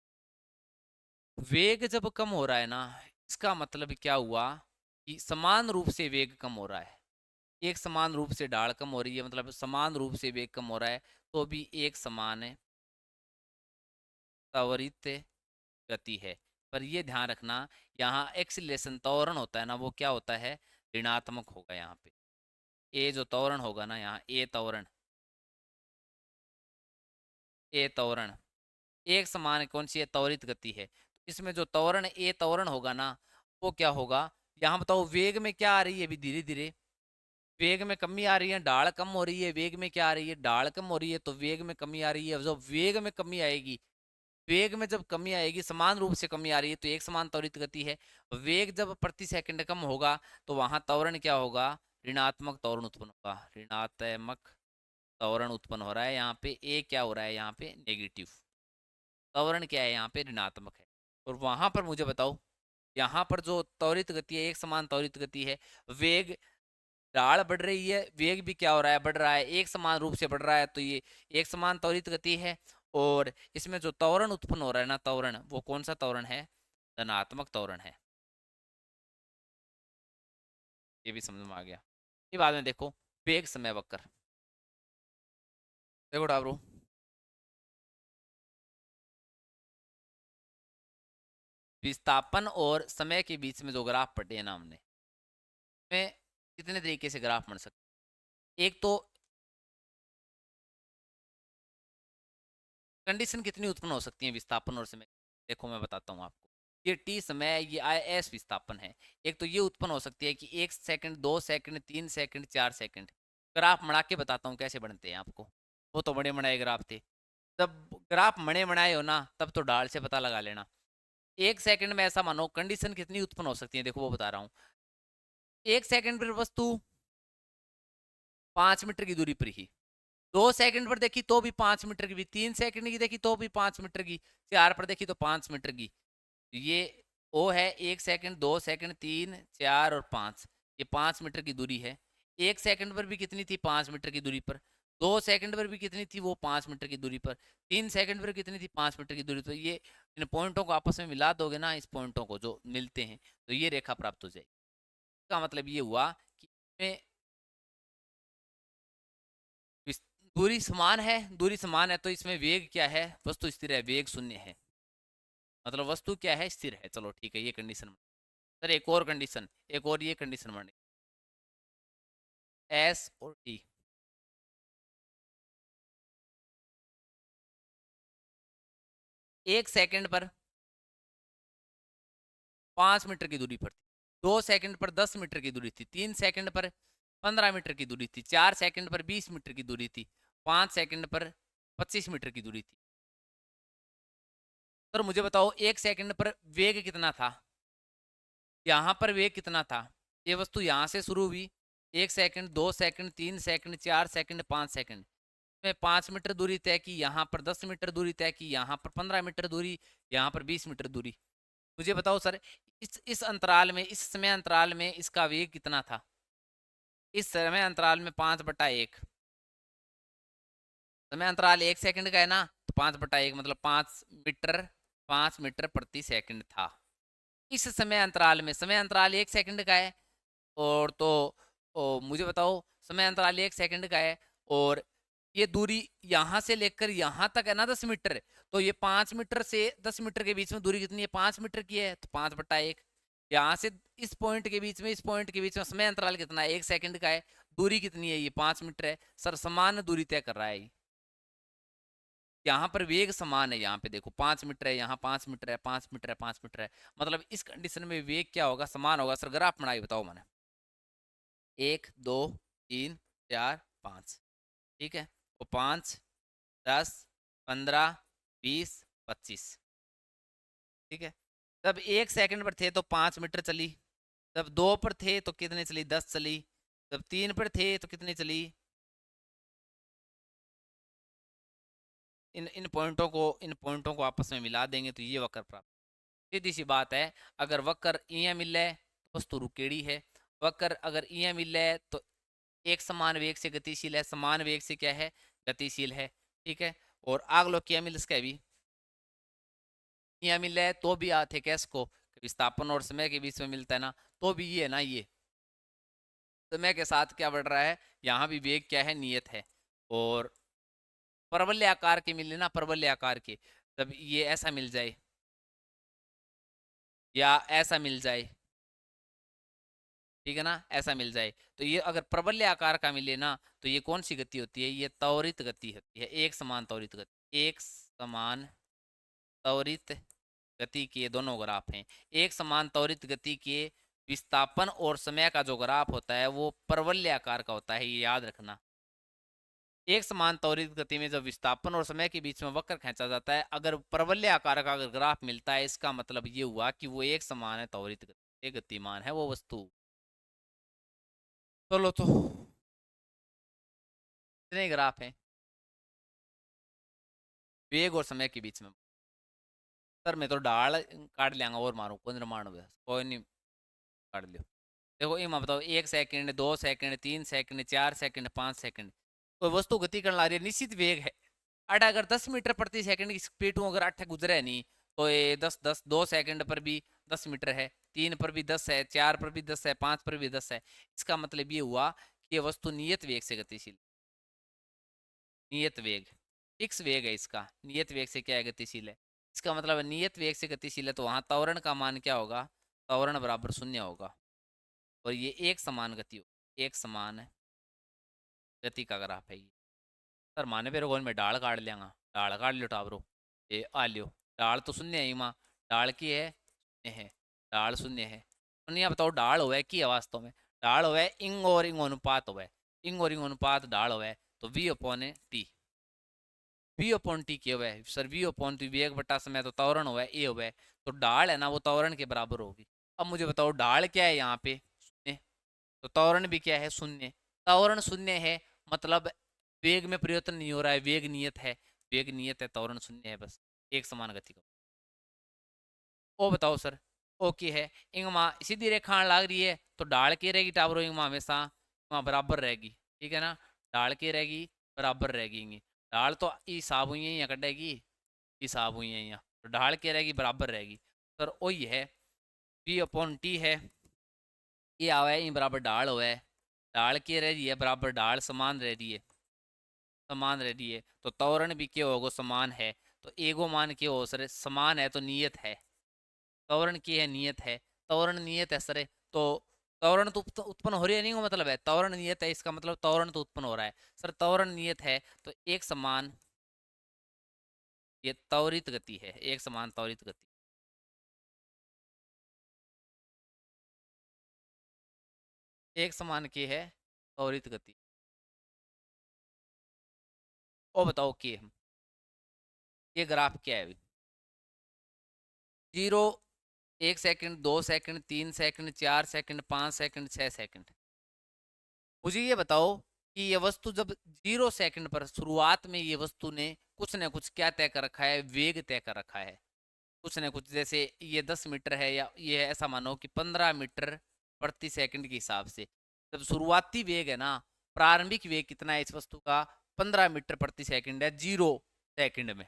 वेग जब कम हो रहा है ना, इसका मतलब क्या हुआ कि समान रूप से वेग कम हो रहा है, एक समान रूप से ढाल कम हो रही है, मतलब समान रूप से वेग कम हो रहा है, तो भी एक समान है त्वरित गति है। पर ये ध्यान रखना, यहाँ एक्सीलरेशन त्वरण होता है ना, वो क्या होता है, ऋणात्मक होगा यहाँ पे। ए जो त्वरण होगा ना यहाँ, ए त्वरण, ए त्वरण एक समान कौन सी है, त्वरित गति है। इसमें जो त्वरण ए त्वरण होगा ना, वो क्या होगा, यहाँ बताओ वेग में क्या आ रही है अभी, धीरे धीरे वेग में कमी आ रही है, ढाल कम हो रही है, वेग में क्या आ रही है, ढाल कम हो रही है, तो वेग में कमी आ रही है। जब वेग में कमी आएगी, वेग में जब कमी आएगी, समान रूप से कमी आ रही है, तो एक समान त्वरित गति है। वेग जब प्रति सेकंड कम होगा तो वहां त्वरण क्या होगा, ऋणात्मक त्वरण उत्पन्न होगा, ऋणात्मक त्वरण उत्पन्न हो रहा है। यहाँ पे ए क्या हो रहा है, यहाँ पे नेगेटिव त्वरण क्या है, यहाँ पे ऋणात्मक है। और वहां पर मुझे बताओ, यहाँ पर जो त्वरित गति है, एक समान त्वरित गति है, वेग, ढाल बढ़ रही है, वेग भी क्या हो रहा है, बढ़ रहा है, एक समान रूप से बढ़ रहा है, तो ये एक समान त्वरित गति है। और इसमें जो त्वरण उत्पन्न हो रहा है ना, त्वरण, वो कौन सा त्वरण है, धनात्मक त्वरण है। ये भी समझ में आ गया। ये बाद में देखो, वेग समय वक्र, देखो डाबरू, विस्थापन और समय के बीच में जो ग्राफ पढ़े हैं ना हमने, में कितने तरीके से ग्राफ बन सकते, एक तो कंडीशन कितनी उत्पन्न हो सकती है विस्थापन और समय, देखो मैं बताता हूँ आपको। ये टी समय, ये आई एस विस्थापन है। एक तो ये उत्पन्न हो सकती है कि 1 second, 2 second, 3 second, 4 second. Graph बना के बताता हूँ कैसे बनते हैं आपको, वो तो बड़े बनाए ग्राफ थे। जब ग्राफ बने बनाए हो ना, तब तो ढाल से पता लगा लेना। 1 सेकंड में ऐसा मानो, कंडीशन कितनी उत्पन्न हो सकती है, देखो वो बता रहा हूँ। 1 सेकंड पर वस्तु 5 मीटर की दूरी पर ही, 2 सेकंड पर देखी तो भी 5 मीटर की भी, 3 सेकंड की देखी तो भी 5 मीटर की, 4 पर देखी तो 5 मीटर की, ये ओ है 1 सेकंड, 2 सेकंड, 3, 4 और 5, ये 5 मीटर की दूरी है। 1 सेकंड पर भी कितनी थी? 5 मीटर की दूरी पर। 2 सेकंड पर भी कितनी थी? वो 5 मीटर की दूरी पर। 3 सेकंड पर कितनी थी? 5 मीटर की दूरी पर। ये इन पॉइंटों को आपस में मिला दोगे ना, इस पॉइंटों को जो मिलते हैं, तो ये रेखा प्राप्त हो जाएगी। इसका मतलब ये हुआ कि दूरी समान है। दूरी समान है तो इसमें वेग क्या है? वस्तु स्थिर है, वेग शून्य है। मतलब वस्तु क्या है? स्थिर है। चलो ठीक है, ये कंडीशन। सर एक और कंडीशन, एक और ये कंडीशन बने, एस और टी। 1 सेकंड पर 5 मीटर की दूरी पर थी। 2 सेकंड पर 10 मीटर की दूरी थी। 3 सेकंड पर 15 मीटर की दूरी थी। 4 सेकंड पर 20 मीटर की दूरी थी। 5 सेकंड पर 25 मीटर की दूरी थी। सर मुझे बताओ 1 सेकंड पर वेग कितना था? यहाँ पर वेग कितना था? ये वस्तु यहाँ से शुरू हुई, 1 second, 2 second, 3 second, 4 second, 5 second में 5 मीटर दूरी तय की, यहाँ पर 10 मीटर दूरी तय की, यहाँ पर 15 मीटर दूरी, यहाँ पर 20 मीटर दूरी। मुझे बताओ सर, इस अंतराल में, इस समय अंतराल में इसका वेग कितना था? इस समय अंतराल में 5/1, समय अंतराल 1 सेकंड का है ना, तो 5/1 मतलब 5 मीटर, 5 मीटर प्रति सेकंड था। इस समय अंतराल में, समय अंतराल 1 सेकंड का है, और तो मुझे बताओ समय अंतराल 1 सेकंड का है, और ये दूरी यहाँ से लेकर यहाँ तक है ना 10 मीटर, तो ये 5 मीटर से 10 मीटर के बीच में दूरी कितनी है? 5 मीटर की है, तो 5/1। यहाँ से इस पॉइंट के बीच में, इस पॉइंट के बीच में समय अंतराल कितना है? 1 सेकंड का है, दूरी कितनी है? ये 5 मीटर है। सर समान दूरी तय कर रहा है। यहाँ पर वेग समान है, यहाँ पे देखो 5 मीटर है, यहाँ 5 मीटर है, 5 मीटर है, 5 मीटर है, मतलब इस कंडीशन में वेग क्या होगा? समान होगा। सर ग्राफ बनाइए, बताओ मैंने। 1, 2, 3, 4, 5, ठीक है, वो 5, 10, 15, 20, 25, ठीक है। जब 1 सेकंड पर थे तो 5 मीटर चली, जब 2 पर थे तो कितने चली? 10 चली, जब 3 पर थे तो कितनी चली? इन पॉइंटों को आपस में मिला देंगे तो ये वक्र प्राप्त। सीधी सी बात है, अगर वक्र इं मिले तो वस्तु रुकेड़ी है। वक्र अगर इं मिले तो एक समान वेग से गतिशील है, समान वेग से क्या है? गतिशील है, ठीक है। और आगलो क्या मिल इसका भी यहाँ मिल है तो भी आते कैस को विस्थापन और समय के बीच में मिलता है ना, तो भी ये है ना, ये समय के साथ क्या बढ़ रहा है? यहाँ भी वेग क्या है? नियत है। और परवलय आकार के मिले ना, परवलय आकार के, तब ये ऐसा मिल जाए या ऐसा मिल जाए, ठीक है ना, ऐसा मिल जाए, तो ये अगर प्रबल्य आकार का मिले ना, तो ये कौन सी गति होती है? ये त्वरित गति होती है, एक समान त्वरित गति। एक समान त्वरित गति के दोनों ग्राफ हैं। एक समान त्वरित गति के विस्थापन और समय का जो ग्राफ होता है वो परवलय आकार का होता है, ये याद रखना। एक समान त्वरित गति में जब विस्थापन और समय के बीच में वक्र खींचा जाता है, अगर परवलय आकार का अगर ग्राफ मिलता है, इसका मतलब ये हुआ कि वो एक समान है, त्वरित गति, गतिमान है वो वस्तु। चलो तो इतने ग्राफ हैं वेग और समय के बीच में। सर मैं तो डाल काट लियांगा और मारूं कोई मारो, कोई नहीं, काट लियो। देखो ये मैं बताओ, 1 second, 2 second, 3 second, 4 second, 5 second, कोई वस्तु गति करने ला रही है, निश्चित वेग है। अट अगर 10 मीटर प्रति सेकंड की स्पीड हूँ, अगर 8 गुजरे नहीं, तो ये 10, 10, 2 सेकंड पर भी 10 मीटर है, 3 पर भी 10 है, 4 पर भी 10 है, 5 पर भी 10 है। इसका मतलब ये हुआ कि ये वस्तु नियत वेग से गतिशील, नियत वेग, फिक्स वेग है इसका, नियत वेग से क्या है? गतिशील है। इसका मतलब नियत वेग से गतिशील है, तो वहां त्वरण का मान क्या होगा? त्वरण बराबर 0 होगा, और ये एक समान गति हो, एक समान गति का ग्राफ है ये। सर माने पे रोगोन में डाल काट लियांगा, डाल काट लियो टाबरो, ये आ लियो, डाल तो 0 है माँ, डाल की है? 0 है, डाल 0 है। तो नहीं बताओ डाल हुआ है की है वास्तव में? डाल हुआ है इंग और इंग अनुपात हुआ है, इंग और इंग अनुपात डाल हुआ है, तो V upon T, V upon T के हुआ है। Sir V upon T, V एक बटा समय तो त्वरण हुआ है ए हुआ है, तो डाल है ना वो त्वरण के बराबर होगी। अब मुझे बताओ डाल क्या है यहाँ पे? 0, तो त्वरण भी क्या है? 0। त्वरण 0 है, मतलब वेग में परिवर्तन नहीं हो रहा है, वेग नियत है, वेग नियत है, त्वरण 0 है, बस एक समान गति का। ओ बताओ सर। ओके है। इंगमा सीधी रेखा लाग रही है तो ढाल के रहेगी टावरो इंगमा हमेशा वहाँ बराबर रहेगी, ठीक है ना। ढाल के रहेगी बराबर रहेगी, ढाल तो हिसाब हुई है यहाँ कटेगी, हिसाब हुई है यहाँ, तो ढाल के रहेगी बराबर रहेगी। सर वही है पी अपॉन टी है, ये आवा है बराबर ढाल हुआ है, ढाल के रह रही है बराबर ढाल समान रह रही है, समान रह रही है तो त्वरण भी क्या होगा समान है। तो एगो मान क्या हो सर समान है तो नियत है, त्वरण की है नियत है, त्वरण नियत है सर। तो त्वरण तो उत्पन्न हो रही है नहीं को मतलब है त्वरण नियत है, इसका मतलब त्वरण तो उत्पन्न हो रहा है सर, त्वरण नियत है तो एक समान ये त्वरित गति है, एक समान त्वरित गति, एक समान की है त्वरित गति। और बताओ कि ये ग्राफ क्या है अभी, 0, 1 second, 2 second, 3 second, 4 second, 5 second, 6 second. मुझे ये बताओ कि ये वस्तु जब 0 सेकंड पर शुरुआत में ये वस्तु ने कुछ न कुछ क्या तय कर रखा है, वेग तय कर रखा है, कुछ न कुछ, जैसे ये 10 मीटर है या ये ऐसा मानो कि 15 मीटर प्रति सेकंड के हिसाब से जब शुरुआती वेग है ना, प्रारंभिक वेग कितना है इस वस्तु का, 15 मीटर प्रति सेकंड है 0 सेकंड में।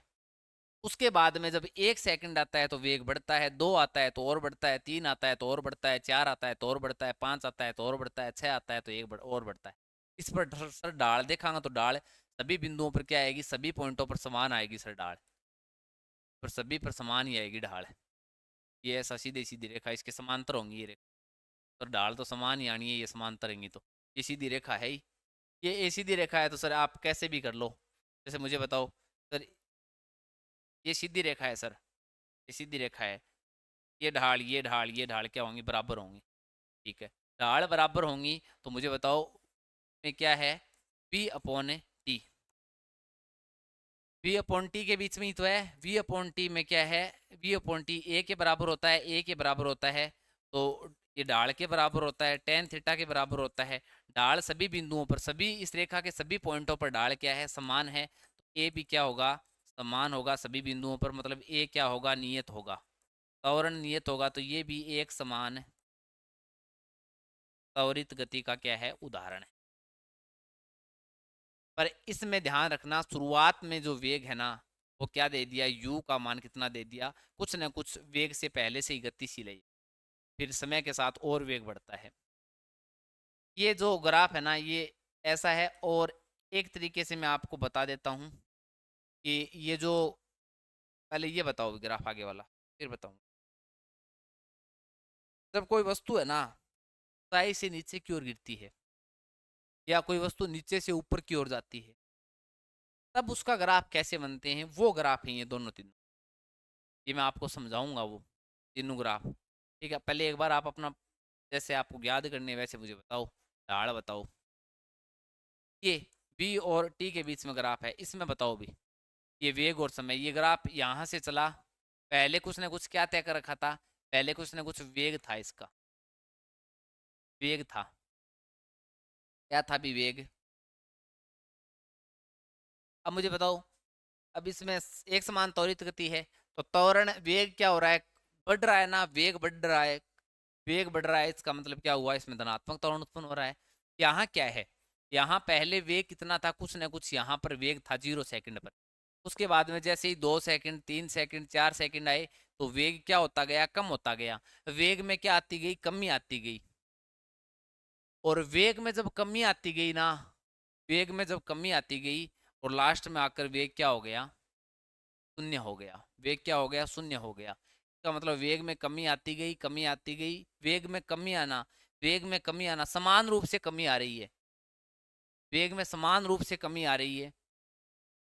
उसके बाद में जब 1 सेकंड आता है तो वेग बढ़ता है, 2 आता है तो और बढ़ता है, 3 आता है तो और बढ़ता है, 4 आता है तो और बढ़ता है, 5 आता है तो और बढ़ता है, 6 आता है तो और बढ़ता है। इस पर सर डाल देखांगा तो डाल सभी बिंदुओं पर क्या आएगी, सभी पॉइंटों पर समान आएगी सर डाल, पर सभी पर समान ही आएगी ढाल। ये ऐसा सीधी सीधी रेखा इसके समांतर होंगी ये रेखा, तो ढाल तो समान ही आनी है, ये समांतर होंगी तो ये सीधी रेखा है ही, ये सीधी रेखा है तो सर आप कैसे भी कर लो। जैसे मुझे बताओ सर, ये सीधी रेखा है सर, ये सीधी रेखा है, ये ढाल ये ढाल ये ढाल क्या होंगी, बराबर होंगी, ठीक है। ढाल बराबर होंगी तो मुझे बताओ में क्या है, v upon T, v upon T के बीच में ही तो है, v अपॉन टी में क्या है, v अपॉन टी ए के बराबर होता है, ए के बराबर होता है, तो ये ढाल के बराबर होता है, टेन थीटा के बराबर होता है। ढाल सभी बिंदुओं पर, सभी इस रेखा के सभी पॉइंटों पर ढाल क्या है, समान है, तो ए भी क्या होगा, समान होगा सभी बिंदुओं पर, मतलब ए क्या होगा, नियत होगा, त्वरण नियत होगा, तो ये भी एक समान त्वरित गति का क्या है, उदाहरण है। पर इसमें ध्यान रखना शुरुआत में जो वेग है ना वो क्या दे दिया, u का मान कितना दे दिया, कुछ न कुछ वेग से पहले से ही गतिशील है, फिर समय के साथ और वेग बढ़ता है। ये जो ग्राफ है ना ये ऐसा है, और एक तरीके से मैं आपको बता देता हूँ कि ये जो, पहले ये बताओ ग्राफ आगे वाला फिर बताऊँ। जब कोई वस्तु है ना ऊंचाई से नीचे की ओर गिरती है या कोई वस्तु नीचे से ऊपर की ओर जाती है, तब उसका ग्राफ कैसे बनते हैं, वो ग्राफ है ये दोनों तीनों, ये मैं आपको समझाऊंगा वो तीनों ग्राफ, ठीक है। पहले एक बार आप अपना जैसे आपको याद करनी है वैसे मुझे बताओ, ढाल बताओ, ये बी और टी के बीच में ग्राफ है, इसमें बताओ भी ये वेग और समय, ये ग्राफ यहाँ से चला, पहले कुछ ना कुछ क्या तय कर रखा था, पहले कुछ ना कुछ वेग था, इसका वेग था, क्या था भी वेग। अब मुझे बताओ, अब इसमें एक समान त्वरित गति है तो त्वरण वेग क्या हो रहा है, बढ़ रहा है ना, वेग बढ़ रहा है, वेग बढ़ रहा है, इसका मतलब क्या हुआ, इसमें धनात्मक त्वरण उत्पन्न हो रहा है। यहाँ क्या है, यहाँ पहले वेग कितना था, कुछ ना कुछ यहाँ पर वेग था 0 सेकंड पर, उसके बाद में जैसे ही 2 सेकंड, 3 सेकंड, 4 सेकंड आए तो वेग क्या होता गया, कम होता गया, वेग में क्या आती गई, कमी आती गई, और वेग में जब कमी आती गई ना, वेग में जब कमी आती गई और लास्ट में आकर वेग क्या हो गया, शून्य हो गया, वेग क्या हो गया, शून्य हो गया। इसका मतलब वेग में कमी आती गई, कमी आती गई, वेग में कमी आना, वेग में कमी आना, समान रूप से कमी आ रही है, वेग में समान रूप से कमी आ रही है,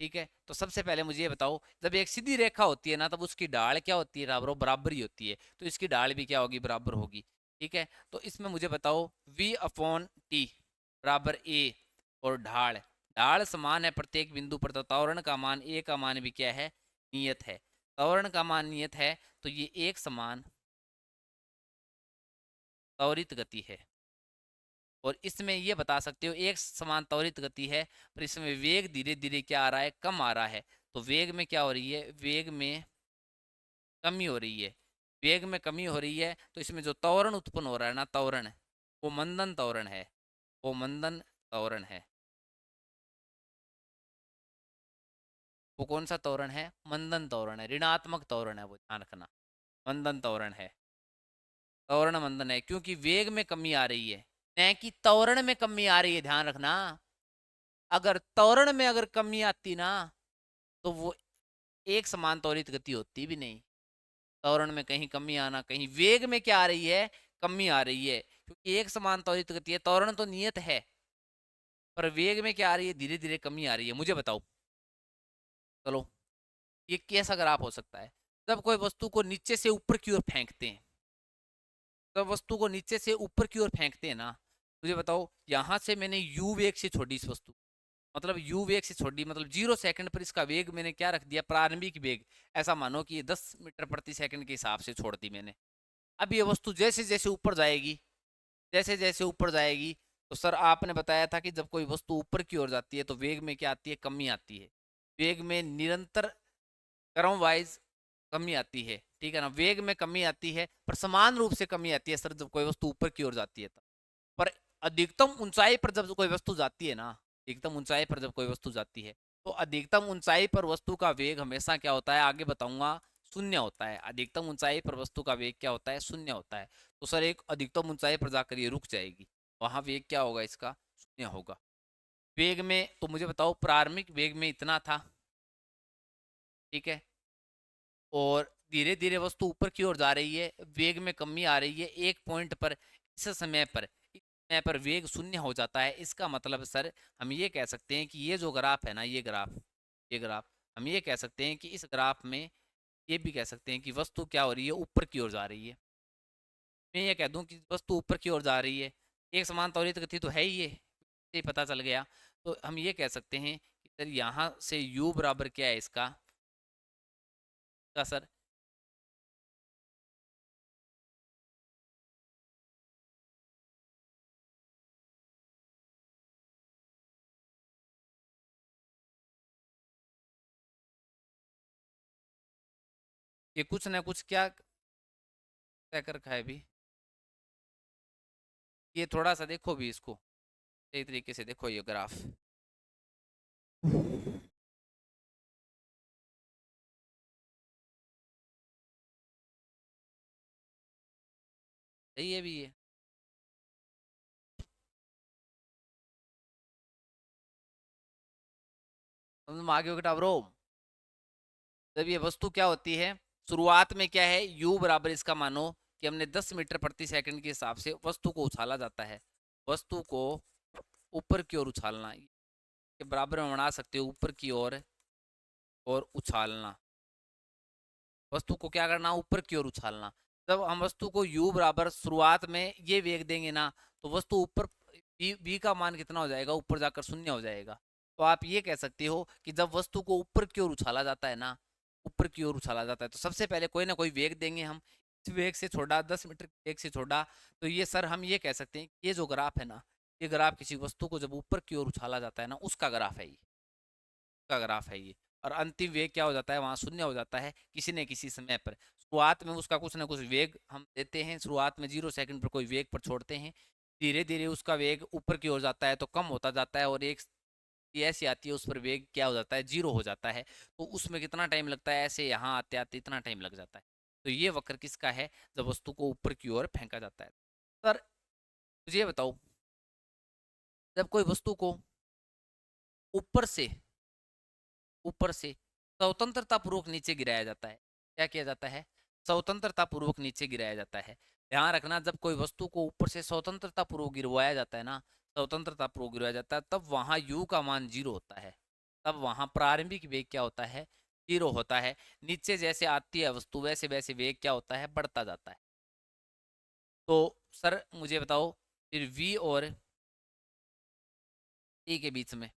ठीक है। तो सबसे पहले मुझे ये बताओ, जब एक सीधी रेखा होती है ना तब उसकी ढाल क्या होती है, बराबर ही होती है, तो इसकी ढाल भी क्या होगी, बराबर होगी, ठीक है। तो इसमें मुझे बताओ v अपॉन टी बराबर a, और ढाल, ढाल समान है प्रत्येक बिंदु पर, तो त्वरण का मान a का मान भी क्या है, नियत है, त्वरण का मान नियत है, तो ये एक समान त्वरित गति है। और इसमें ये बता सकते हो एक समान त्वरित गति है, पर इसमें वेग धीरे धीरे क्या आ रहा है, कम आ रहा है, तो वेग में क्या हो रही है, वेग में कमी हो रही है, वेग में कमी हो रही है तो इसमें जो त्वरण उत्पन्न हो रहा है ना, त्वरण, वो मंदन त्वरण है, वो मंदन त्वरण है। वो कौन सा त्वरण है? मंदन त्वरण है, ऋणात्मक त्वरण है वो, ध्यान रखना। मंदन त्वरण है, त्वरण मंदन है, क्योंकि वेग में कमी आ रही है, न कि त्वरण में कमी आ रही है, ध्यान रखना। अगर त्वरण में अगर कमी आती ना, तो वो एक समान त्वरित गति होती भी नहीं। त्वरण में कहीं कमी आना, कहीं वेग में क्या आ रही है? कमी आ रही है, क्योंकि एक समान त्वरित गति है, त्वरण तो नियत है, पर वेग में क्या आ रही है? धीरे धीरे कमी आ रही है। मुझे बताओ, चलो, ये कैसा ग्राफ हो सकता है? जब कोई वस्तु को नीचे से ऊपर की ओर फेंकते हैं, जब वस्तु को नीचे से ऊपर की ओर फेंकते हैं ना, मुझे बताओ, यहां से मैंने यू वेग से छोड़ी इस वस्तु, मतलब यू वेग से छोड़ी, मतलब 0 सेकंड पर इसका वेग मैंने क्या रख दिया? प्रारंभिक वेग। ऐसा मानो कि ये 10 मीटर प्रति सेकंड के हिसाब से छोड़ दी मैंने। अब ये वस्तु जैसे जैसे ऊपर जाएगी, जैसे जैसे ऊपर जाएगी, तो सर आपने बताया था कि जब कोई वस्तु ऊपर की ओर जाती है तो वेग में क्या आती है? कमी आती है। वेग में निरंतर क्रम वाइज कमी आती है, ठीक है ना? वेग में कमी आती है, पर समान रूप से कमी आती है सर जब कोई वस्तु ऊपर की ओर जाती है तब। पर अधिकतम ऊंचाई पर जब कोई वस्तु जाती है ना, अधिकतम ऊंचाई पर जब कोई वस्तु जाती है, तो अधिकतम ऊंचाई पर वस्तु का वेग हमेशा क्या होता है? आगे बताऊंगा, शून्य होता है। अधिकतम ऊंचाई पर वस्तु का वेग क्या होता है? शून्य होता है। तो सर एक अधिकतम ऊंचाई पर जाकर ये रुक जाएगी, वहां वेग क्या होगा इसका? शून्य होगा। वेग में तो मुझे बताओ, प्रारंभिक वेग में इतना था, ठीक है, और धीरे धीरे वस्तु ऊपर की ओर जा रही है, वेग में कमी आ रही है, एक पॉइंट पर, इस समय पर वेग शून्य हो जाता है। इसका मतलब सर हम ये कह सकते हैं कि ये जो ग्राफ है ना, ये ग्राफ हम ये कह सकते हैं कि इस ग्राफ में ये भी कह सकते हैं कि वस्तु क्या हो रही है? ऊपर की ओर जा रही है। मैं ये कह दूं कि वस्तु ऊपर की ओर जा रही है, एक समान त्वरित गति तो है ही, ये पता चल गया। तो हम ये कह सकते हैं कि सर यहाँ से u बराबर क्या है इसका? सर ये कुछ ना कुछ क्या तय कर रखा है अभी, ये थोड़ा सा देखो भी इसको, सही तरीके से देखो ये ग्राफ। सही है भी ये। तुम आगे बेटा ब्रो, जब ये वस्तु क्या होती है, शुरुआत में क्या है? u बराबर इसका मानो कि हमने 10 मीटर प्रति सेकंड के हिसाब से वस्तु को उछाला जाता है, वस्तु को ऊपर की ओर उछालना, के बराबर में बना सकते हो, ऊपर की ओर और उछालना, वस्तु को क्या करना? ऊपर की ओर उछालना। जब हम वस्तु को u बराबर शुरुआत में ये वेग देंगे ना, तो वस्तु ऊपर, v का मान कितना हो जाएगा? ऊपर जाकर शून्य हो जाएगा। तो आप ये कह सकते हो कि जब वस्तु को ऊपर की ओर उछाला जाता है ना, ऊपर की ओर उछाला जाता है, तो सबसे पहले कोई ना कोई वेग देंगे हम। इस वेग से छोड़ा, 10 मीटर वेग से छोड़ा, तो ये सर हम ये कह सकते हैं कि ये जो ग्राफ है ना, ये ग्राफ किसी वस्तु को जब ऊपर की ओर उछाला जाता है ना, उसका ग्राफ है ये, का ग्राफ है ये। और अंतिम वेग क्या हो जाता है? वहां शून्य हो जाता है किसी न किसी समय पर। शुरुआत में उसका कुछ ना कुछ वेग हम देते हैं, शुरुआत में 0 सेकंड पर कोई वेग पर छोड़ते हैं, धीरे धीरे उसका वेग ऊपर की ओर जाता है तो कम होता जाता है, और एक ऐसी आती है उस पर वेग क्या हो जाता है? 0 हो जाता है। तो उसमें कितना टाइम लगता है? ऐसे यहाँ आते आते इतना टाइम लग जाता है। तो ये वक्र किसका है? जब वस्तु को ऊपर की ओर फेंका जाता है। सर मुझे ये बताओ, जब कोई वस्तु को ऊपर से ऊपर से स्वतंत्रता पूर्वक नीचे गिराया जाता है, क्या किया जाता है? स्वतंत्रता पूर्वक नीचे गिराया जाता है। ध्यान रखना, जब कोई वस्तु को ऊपर से स्वतंत्रता पूर्वक गिरवाया जाता है ना, स्वतंत्रता पूर्वक गिरवाया जाता है, तब वहां u का मान 0 होता है, तब वहां प्रारंभिक वेग क्या होता है? 0 होता है। नीचे जैसे आती है वस्तु, वैसे वैसे वेग क्या होता है? बढ़ता जाता है। तो सर मुझे बताओ, फिर v और e के बीच में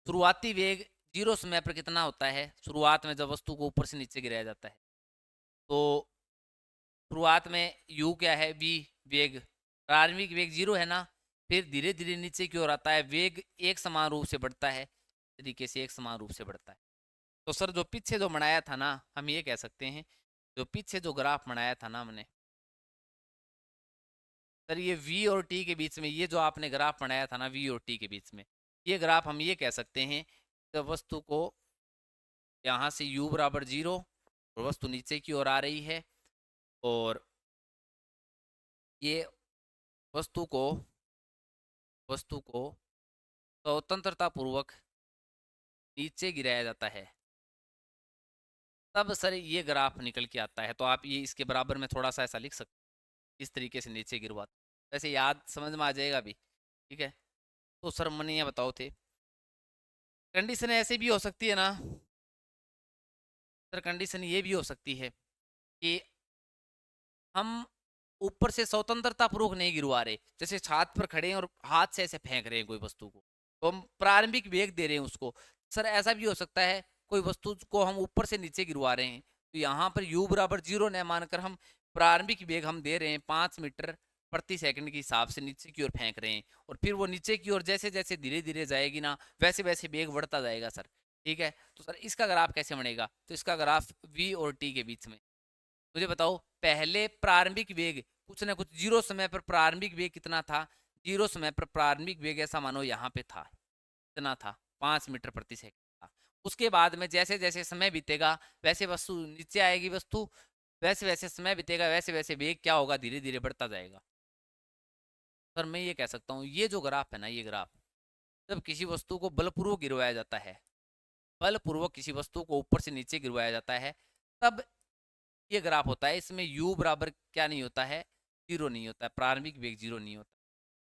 शुरुआती वेग 0 समय पर कितना होता है? शुरुआत में जब वस्तु को ऊपर से नीचे गिराया जाता है, तो शुरुआत में u क्या है? v वेग, प्रारंभिक वेग 0 है ना, फिर धीरे धीरे नीचे की ओर आता है, वेग एक समान रूप से बढ़ता है, तरीके से एक समान रूप से बढ़ता है। तो सर जो पीछे जो बनाया था ना, हम ये कह सकते हैं जो पीछे जो ग्राफ बनाया था ना हमने सर, ये v और t के बीच में ये जो आपने ग्राफ बनाया था ना v और t के बीच में, ये ग्राफ हम ये कह सकते हैं कि वस्तु को यहाँ से u बराबर 0 और वस्तु नीचे की ओर आ रही है, और ये वस्तु को स्वतंत्रता पूर्वक नीचे गिराया जाता है, तब सर ये ग्राफ निकल के आता है। तो आप ये इसके बराबर में थोड़ा सा ऐसा लिख सकते हैं, इस तरीके से नीचे गिरवा, वैसे याद समझ में आ जाएगा भी, ठीक है। तो सर मैंने ये बताओ थे, कंडीशन ऐसे भी हो सकती है ना सर, कंडीशन ये भी हो सकती है कि हम ऊपर से स्वतंत्रता पूर्वक नहीं गिरवा रहे, जैसे छात पर खड़े हैं और हाथ से ऐसे फेंक रहे हैं कोई वस्तु को, तो हम प्रारंभिक वेग दे रहे हैं उसको। सर ऐसा भी हो सकता है कोई वस्तु को हम ऊपर से नीचे गिरवा रहे हैं, तो यहाँ पर u बराबर 0 न मानकर हम प्रारंभिक वेग हम दे रहे हैं 5 मीटर प्रति सेकंड के हिसाब से नीचे की ओर फेंक रहे हैं, और फिर वो नीचे की ओर जैसे जैसे धीरे धीरे जाएगी ना, वैसे वैसे वेग बढ़ता जाएगा सर, ठीक है। तो सर इसका ग्राफ कैसे बनेगा? तो इसका ग्राफ v और t के बीच में, मुझे बताओ पहले प्रारंभिक वेग कुछ ना कुछ, जीरो समय पर प्रारंभिक वेग कितना था? जीरो समय पर प्रारंभिक वेग ऐसा मानो यहाँ पे था, कितना था? 5 मीटर प्रति सेकंड था। उसके बाद में जैसे जैसे समय बीतेगा वैसे वस्तु नीचे आएगी, वस्तु वैसे वैसे समय बीतेगा वैसे वैसे वेग क्या होगा? धीरे धीरे बढ़ता जाएगा। सर मैं ये कह सकता हूँ ये जो ग्राफ है ना, ये ग्राफ जब किसी वस्तु को बलपूर्वक गिरवाया जाता है, बलपूर्वक किसी वस्तु को ऊपर से नीचे गिरवाया जाता है, तब ये ग्राफ होता है। इसमें u बराबर क्या नहीं होता है? 0 नहीं होता है, प्रारंभिक वेग 0 नहीं होता।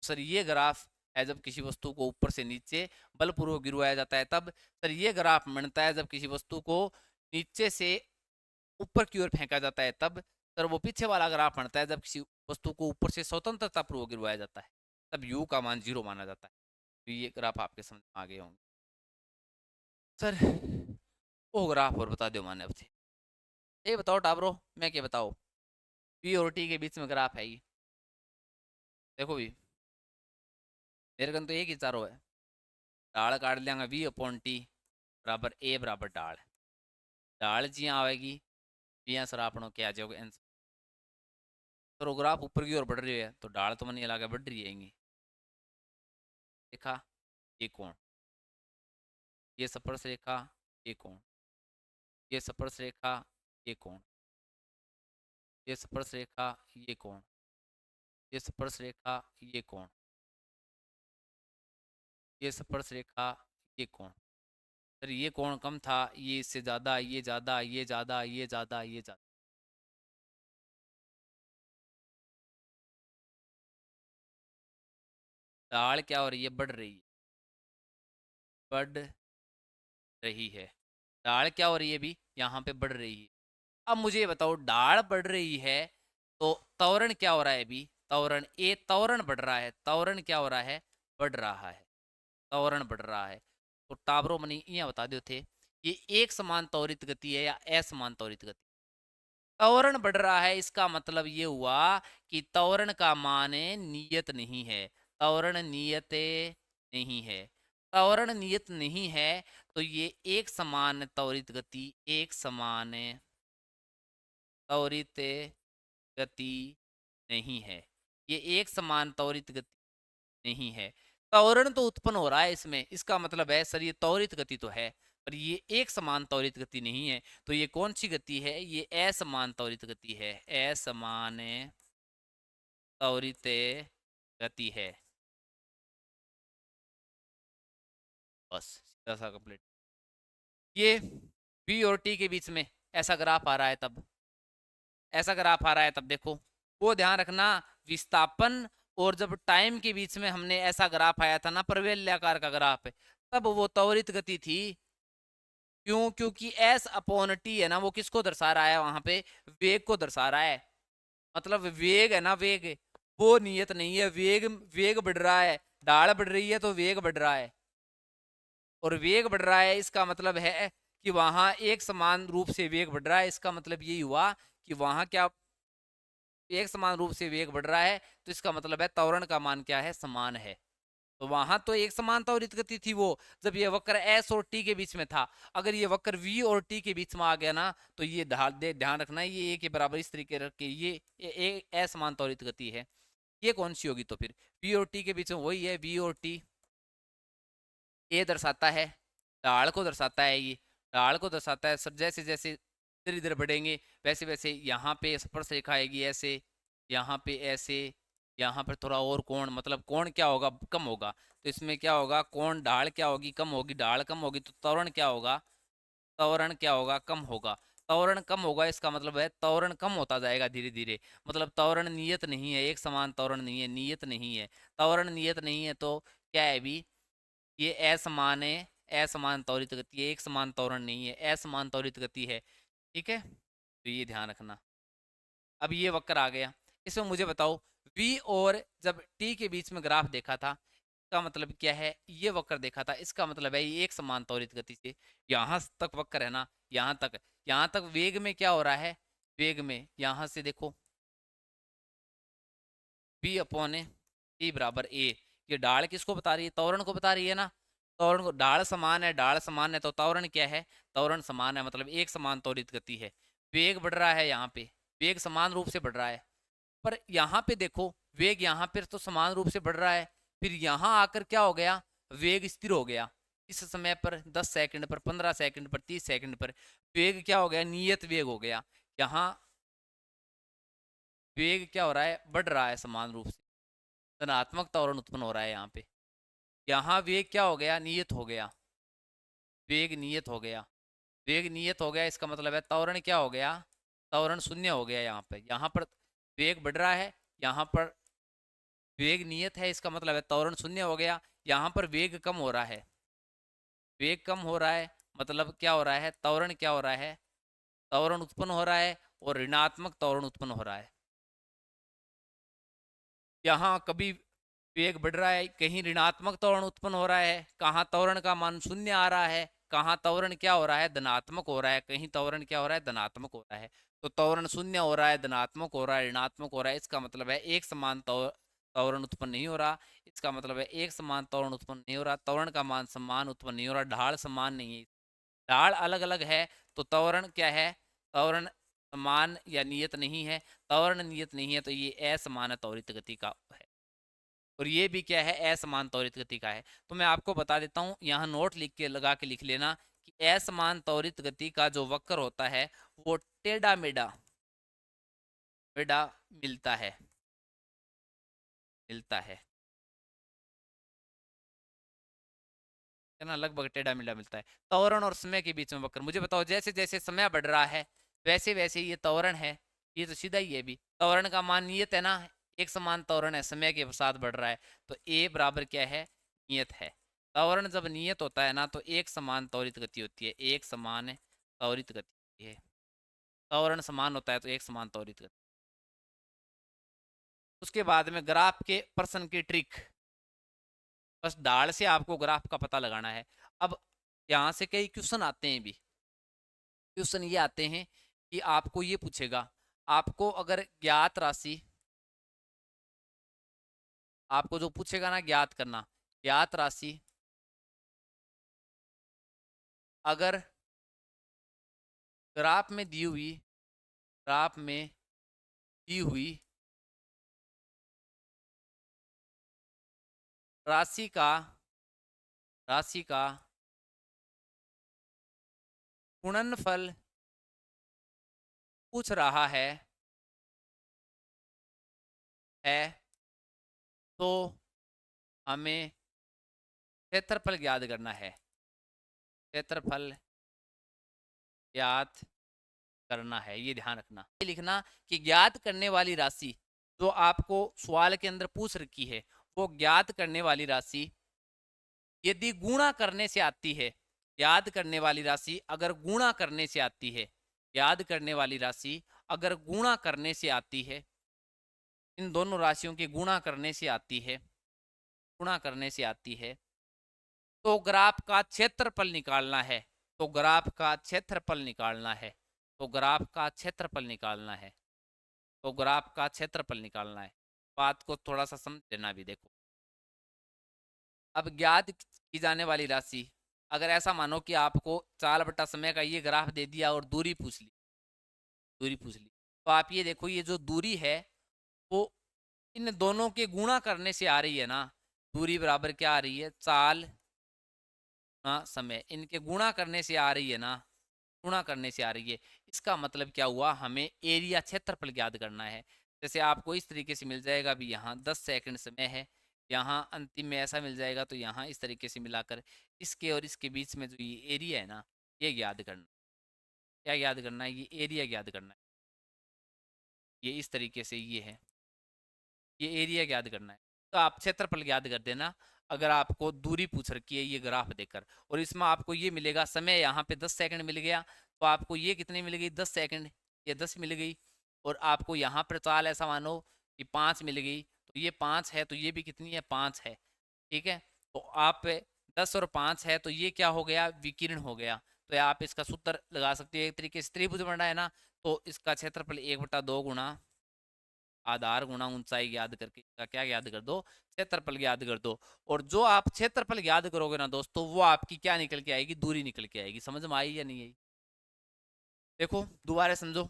सर ये ग्राफ है जब किसी वस्तु को ऊपर से नीचे बलपूर्वक गिरवाया जाता है, तब सर ये ग्राफ बनता है जब किसी वस्तु को नीचे से ऊपर की ओर फेंका जाता है, तब सर वो पीछे वाला ग्राफ बनता है जब किसी वस्तु को ऊपर से स्वतंत्रता पूर्वक गिरवाया जाता है, तब u का मान 0 माना जाता है। तो ये ग्राफ आपके समझ में आ गए होंगे। सर वो ग्राफ और बता दो माने अब थे, ये बताओ टाबरो, मैं क्या बताओ, पी और टी के बीच में ग्राफ है ये, देखो भी मेरे कन तो एक ही चारो है, डाल काट लेंगे वी अपॉन टी बराबर ए बराबर डाल, डाल जी आएगी भी आंसर आपनो क्या आ जाओगे आंसर। तो ग्राफ ऊपर की ओर बढ़ रही है तो डाल तो मन लगा बढ़ रही है, देखा ये कौन, ये स्पर्श रेखा, ये कौन, ये स्पर्श रेखा, ये कौन, ये स्पर्श रेखा, ये कौन, ये स्पर्श रेखा, ये कौन, ये स्पर्श रेखा, ये कौन। सर ये कौन कम था, ये इससे ज़्यादा, ये ज़्यादा, ये ज़्यादा, ये ज़्यादा, ये ज़्यादा। दाढ़ क्या हो रही है? बढ़ रही है, बढ़ रही है। दाढ़ क्या हो रही है? भी यहाँ पे बढ़ रही है। अब मुझे ये बताओ, दाढ़ बढ़ रही है तो त्वरण क्या हो रहा है? भी त्वरण, ए त्वरण बढ़ रहा है, त्वरण क्या हो रहा है? बढ़ रहा है, त्वरण बढ़ रहा है। तो टाबरो मनी यहाँ बता दो थे, ये एक समान त्वरित गति है या असमान त्वरित गति? त्वरण बढ़ रहा है, इसका मतलब ये हुआ कि त्वरण का मान नियत नहीं है, त्वरण नियत नहीं है। त्वरण नियत नहीं है तो ये एक समान त्वरित गति, एक समान त्वरित गति नहीं है, ये एक समान त्वरित गति नहीं है। त्वरण तो उत्पन्न हो रहा है इसमें, इसका मतलब है सर ये त्वरित गति तो है, पर ये एक समान त्वरित गति नहीं है। तो ये कौन सी गति है? ये असमान त्वरित गति है, असमान त्वरित गति है। बस सीधा सा कंप्लीट। ये बी और टी के बीच में ऐसा ग्राफ आ रहा है, तब ऐसा ग्राफ आ रहा है तब देखो, वो ध्यान रखना, विस्थापन और जब टाइम के बीच में हमने ऐसा ग्राफ आया था ना, परवलयाकार का ग्राफ, तब वो त्वरित गति थी। क्यों? क्योंकि एस अपॉन टी है ना, वो किसको दर्शा रहा है? वहां पे वेग को दर्शा रहा है। मतलब वेग है ना, वेग वो नियत नहीं है, वेग वेग बढ़ रहा है, ढाल बढ़ रही है तो वेग बढ़ रहा है, और वेग बढ़ रहा है इसका मतलब है कि वहां एक समान रूप से वेग बढ़ रहा है। इसका मतलब यही हुआ कि वहां क्या एक समान रूप से वेग बढ़ रहा है, तो इसका मतलब है त्वरण का मान क्या है? समान है। तो वहां तो एक समान त्वरित गति थी वो, जब ये वक्र एस और टी के बीच में था। अगर ये वक्र वी और टी के बीच में आ गया ना, तो ये ध्यान रखना, ये ए के बराबर इस तरीके रख के ये असमान त्वरित गति है। ये कौन सी होगी? तो फिर वी और टी के बीच में वही है, वी और टी। ए दर्शाता है ढाल को, दर्शाता है ये ढाल को दर्शाता है सर। जैसे जैसे इधर इधर बढ़ेंगे वैसे वैसे यहाँ पे स्पर्श रेखा आएगी ऐसे, यहाँ पे ऐसे, यहाँ पर थोड़ा और कोण, मतलब कोण क्या होगा? कम होगा। तो इसमें क्या होगा? कोण ढाल क्या होगी? कम होगी। ढाल कम होगी तो त्वरण क्या होगा? त्वरण क्या होगा? कम होगा। त्वरण कम होगा इसका मतलब है त्वरण कम होता जाएगा धीरे धीरे। मतलब त्वरण नियत नहीं है, एक समान त्वरण नहीं है, नियत नहीं है। त्वरण नियत नहीं है तो क्या है भी? ये असमान है, असमान त्वरित गति है, एक समान त्वरण नहीं है, असमान त्वरित गति है। ठीक है, तो ये ध्यान रखना। अब ये वक्र आ गया, इसमें मुझे बताओ v और जब t के बीच में ग्राफ देखा था, इसका मतलब क्या है? ये वक्र देखा था, इसका मतलब है ये एक समान त्वरित गति से यहाँ तक वक्र है ना, यहाँ तक वेग में क्या हो रहा है? वेग में यहाँ से देखो v अपॉन टी बराबर ए। ये ढाल किसको बता रही है? त्वरण को बता रही है ना। त्वरण को, ढाल समान है, ढाल समान है तो त्वरण क्या है? त्वरण समान है, मतलब एक समान त्वरित गति है। वेग बढ़ रहा है यहाँ पे, वेग समान रूप से बढ़ रहा है। पर यहाँ पे देखो वेग यहाँ पर तो समान रूप से बढ़ रहा है, फिर यहाँ आकर क्या हो गया? वेग स्थिर हो गया। इस समय पर 10 सेकंड पर, 15 सेकंड पर, 30 सेकंड पर वेग क्या हो गया? नियत वेग हो गया। यहाँ वेग क्या हो रहा है? बढ़ रहा है समान रूप से, धनात्मक त्वरण उत्पन्न हो रहा है यहाँ पे। यहाँ वेग क्या हो गया? नियत हो गया। वेग नियत हो गया, वेग नियत हो गया, इसका मतलब है त्वरण क्या हो गया? त्वरण शून्य हो गया। यहाँ पर वेग बढ़ रहा है, यहाँ पर वेग नियत है, इसका मतलब है त्वरण शून्य हो गया। यहाँ पर वेग कम हो रहा है, वेग कम हो रहा है, मतलब क्या हो रहा है? त्वरण क्या हो रहा है? त्वरण उत्पन्न हो रहा है और ऋणात्मक त्वरण उत्पन्न हो रहा है। यहाँ कभी वेग बढ़ रहा है, कहीं ऋणात्मक त्वरण उत्पन्न हो रहा है, कहाँ त्वरण का मान शून्य आ रहा है, कहाँ त्वरण क्या हो रहा है? धनात्मक हो रहा है, कहीं त्वरण क्या हो रहा है? धनात्मक हो रहा है। तो त्वरण शून्य हो रहा है, धनात्मक हो रहा है, ऋणात्मक हो रहा है, इसका मतलब है एक समान त्वरण उत्पन्न नहीं हो रहा। इसका मतलब है एक समान त्वरण उत्पन्न नहीं हो रहा, त्वरण का मान समान उत्पन्न नहीं हो रहा, ढाल समान नहीं है, ढाल अलग अलग है। तो त्वरण क्या है? त्वरण समान या नियत नहीं है। त्वरण नियत नहीं है तो ये असमान त्वरित गति का है, और ये भी क्या है? असमान त्वरित गति का है। तो मैं आपको बता देता हूँ, यहाँ नोट लिख के लगा के लिख लेना कि असमान त्वरित गति का जो वक्र होता है वो टेढ़ा मेढ़ा मेढ़ा मिलता है, मिलता है ना, लगभग टेढ़ा मेढ़ा मिलता है। त्वरण और समय के बीच में वक्र, मुझे बताओ जैसे जैसे समय बढ़ रहा है वैसे वैसे ये त्वरण है, ये तो सीधा ही है भी, त्वरण का मान नियत है ना, एक समान त्वरण है, समय के साथ बढ़ रहा है, तो ए बराबर क्या है? नियत है। त्वरण जब नियत होता है ना तो एक समान त्वरित गति होती है, एक समान त्वरित गति होती है। त्वरण समान होता है तो एक समान त्वरित गति। उसके बाद में ग्राफ के प्रश्न की ट्रिक, बस ढाल से आपको ग्राफ का पता लगाना है। अब यहाँ से कई क्वेश्चन आते हैं भी, क्वेश्चन ये आते हैं कि आपको ये पूछेगा, आपको अगर ज्ञात राशि, आपको जो पूछेगा ना ज्ञात करना, ज्ञात राशि अगर ग्राफ में दी हुई, ग्राफ में दी हुई राशि का, राशि का गुणनफल पूछ रहा है तो हमें क्षेत्रफल ज्ञात करना है, क्षेत्रफल ज्ञात करना है, ये ध्यान रखना। ये लिखना कि ज्ञात करने वाली राशि जो आपको सवाल के अंदर पूछ रखी है, वो ज्ञात करने वाली राशि यदि गुणा करने से आती है, याद करने वाली राशि अगर गुणा करने से आती है, याद करने वाली राशि अगर गुणा करने से आती है, इन दोनों राशियों के गुणा करने से आती है, गुणा करने से आती है, तो ग्राफ का क्षेत्रफल निकालना है, तो ग्राफ का क्षेत्रफल निकालना है, तो ग्राफ का क्षेत्रफल निकालना है, तो ग्राफ का क्षेत्रफल निकालना है। बात को थोड़ा सा समझ लेना भी, देखो अब ज्ञात की जाने वाली राशि, अगर ऐसा मानो कि आपको चाल बटा समय का ये ग्राफ दे दिया और दूरी पूछ ली, तो आप ये देखो, ये जो दूरी है वो इन दोनों के गुणा करने से आ रही है ना। दूरी बराबर क्या आ रही है, चाल गुणा समय, इनके गुणा करने से आ रही है ना, गुणा करने से आ रही है। इसका मतलब क्या हुआ, हमें एरिया क्षेत्रफल ज्ञात करना है। जैसे आपको इस तरीके से मिल जाएगा भी, यहाँ 10 सेकंड समय है, यहाँ अंतिम में ऐसा मिल जाएगा, तो यहाँ इस तरीके से मिलाकर इसके और इसके बीच में जो ये एरिया है ना, ये ज्ञात करना। क्या याद करना है, ये एरिया ज्ञात करना है। ये इस तरीके से ये है, ये एरिया ज्ञात करना है। तो आप क्षेत्रफल ज्ञात कर देना अगर आपको दूरी पूछ रखी है ये ग्राफ देकर, और इसमें आपको ये मिलेगा समय, यहाँ पे 10 सेकंड मिल गया, तो आपको ये कितनी मिल गई, 10 सेकंड, ये 10 मिल गई। और आपको यहाँ पर चाल ऐसा मानो कि 5 मिल गई, तो ये 5 है, तो ये भी कितनी है, 5 है। ठीक है, तो आप 10 और 5 है, तो ये क्या हो गया, विकीर्ण हो गया। तो आप इसका सूत्र लगा सकते हो, एक तरीके से त्रिभुज बना है ना, तो इसका क्षेत्रफल 1/2 गुणा आधार गुणा ऊंचाई याद करके इसका क्या याद कर दो, क्षेत्रफल याद कर दो। और जो आप क्षेत्रफल याद करोगे ना दोस्तों, वो आपकी क्या निकल के आएगी, दूरी निकल के आएगी। समझ में आई या नहीं आई? देखो दोबारा समझो,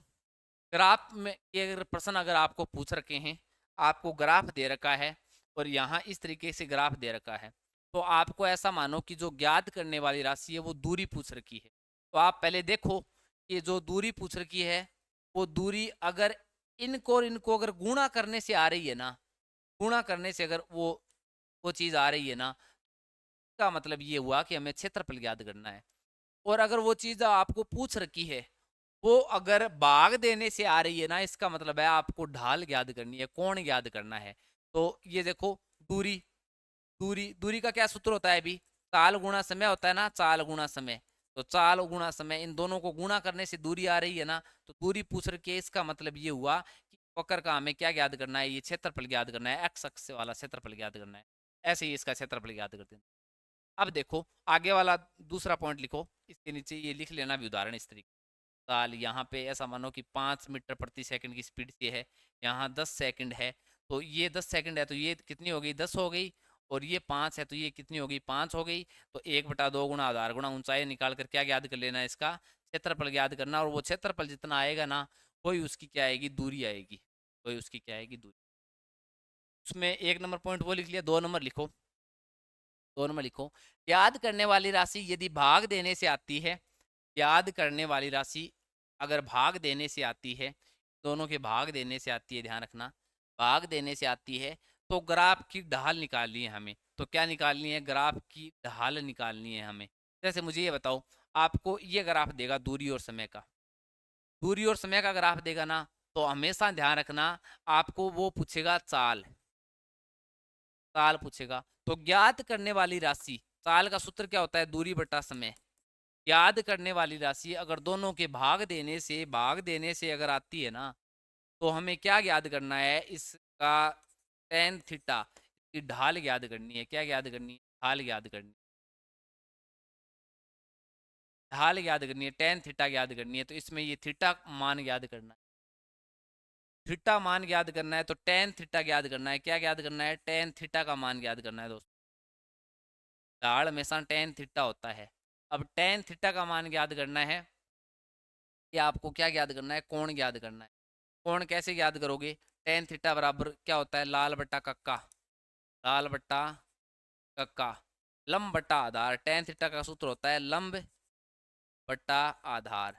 ग्राफ में ये अगर प्रश्न अगर आपको पूछ रखे हैं, आपको ग्राफ दे रखा है और यहाँ इस तरीके से ग्राफ दे रखा है, तो आपको ऐसा मानो कि जो ज्ञात करने वाली राशि है वो दूरी पूछ रखी है। तो आप पहले देखो कि जो दूरी पूछ रखी है, वो दूरी अगर इनको और इनको अगर गुणा करने से आ रही है ना, गुणा करने से अगर वो चीज आ रही है ना, का मतलब ये हुआ कि हमें क्षेत्रफल ज्ञात करना है। और अगर वो चीज आपको पूछ रखी है, वो अगर भाग देने से आ रही है ना, इसका मतलब है आपको ढाल ज्ञात करनी है, कोण ज्ञात करना है। तो ये देखो, दूरी दूरी दूरी का क्या सूत्र होता है अभी, चाल गुणा समय होता है ना, चाल गुणा समय। तो चाल गुणा समय, इन दोनों को गुणा करने से दूरी आ रही है ना, तो दूरी पूछ रखी है, इसका मतलब ये हुआ कि वक्र का हमें क्या ज्ञात करना है, ये क्षेत्रफल ज्ञात करना है, एक्स अक्ष वाला क्षेत्रफल ज्ञात करना है। ऐसे ही इसका क्षेत्रफल ज्ञात करते हैं। अब देखो आगे वाला दूसरा पॉइंट लिखो, इसके नीचे ये लिख लेना भी उदाहरण इस तरीके। साल यहाँ पे ऐसा मानो कि 5 मीटर प्रति सेकंड की स्पीड से है, यहाँ 10 सेकंड है, तो ये 10 सेकंड है, तो ये कितनी हो गई, 10 हो गई। और ये 5 है, तो ये कितनी हो गई, 5 हो गई। तो 1/2 गुणा आधार गुणा ऊंचाई निकाल कर क्या याद कर लेना है, इसका क्षेत्रफल याद करना। और वो क्षेत्रफल जितना आएगा ना, वही उसकी क्या आएगी, दूरी आएगी, वही उसकी क्या आएगी, दूरी। उसमें 1 नंबर पॉइंट वो लिख लिया, 2 नंबर लिखो, 2 नंबर लिखो, याद करने वाली राशि यदि भाग देने से आती है, याद करने वाली राशि अगर भाग देने से आती है, दोनों के भाग देने से आती है, ध्यान रखना, भाग देने से आती है, तो ग्राफ की ढाल निकालनी है हमें। तो क्या निकालनी है, ग्राफ की ढाल निकालनी है हमें। जैसे मुझे ये बताओ, आपको ये ग्राफ देगा दूरी और समय का, दूरी और समय का ग्राफ देगा ना, तो हमेशा ध्यान रखना, आपको वो पूछेगा चाल, चाल पूछेगा। तो ज्ञात करने वाली राशि, चाल का सूत्र क्या होता है, दूरी बटा समय। याद करने वाली राशि अगर दोनों के भाग देने से अगर आती है ना, तो हमें क्या याद करना है, इसका टेन थीटा की ढाल याद करनी है। क्या याद करनी है, ढाल याद करनी, ढाल याद करनी है, टेन थीटा याद करनी है। तो इसमें ये थीटा मान याद करना है, थीटा मान याद करना है, तो टेन थीटा याद करना है। क्या याद करना है, टेन थीटा का मान याद करना है दोस्तों। ढाल हमेशा टेन थीटा होता है। अब टेन थीटा का मान याद करना है, कि आपको क्या याद करना है, कोण याद करना है। कोण कैसे याद करोगे, टेन थीटा बराबर क्या होता है, लाल बट्टा कक्का, लाल बट्टा कक्का, लंब बट्टा आधार। टेन थीटा का सूत्र होता है लंब बट्टा आधार,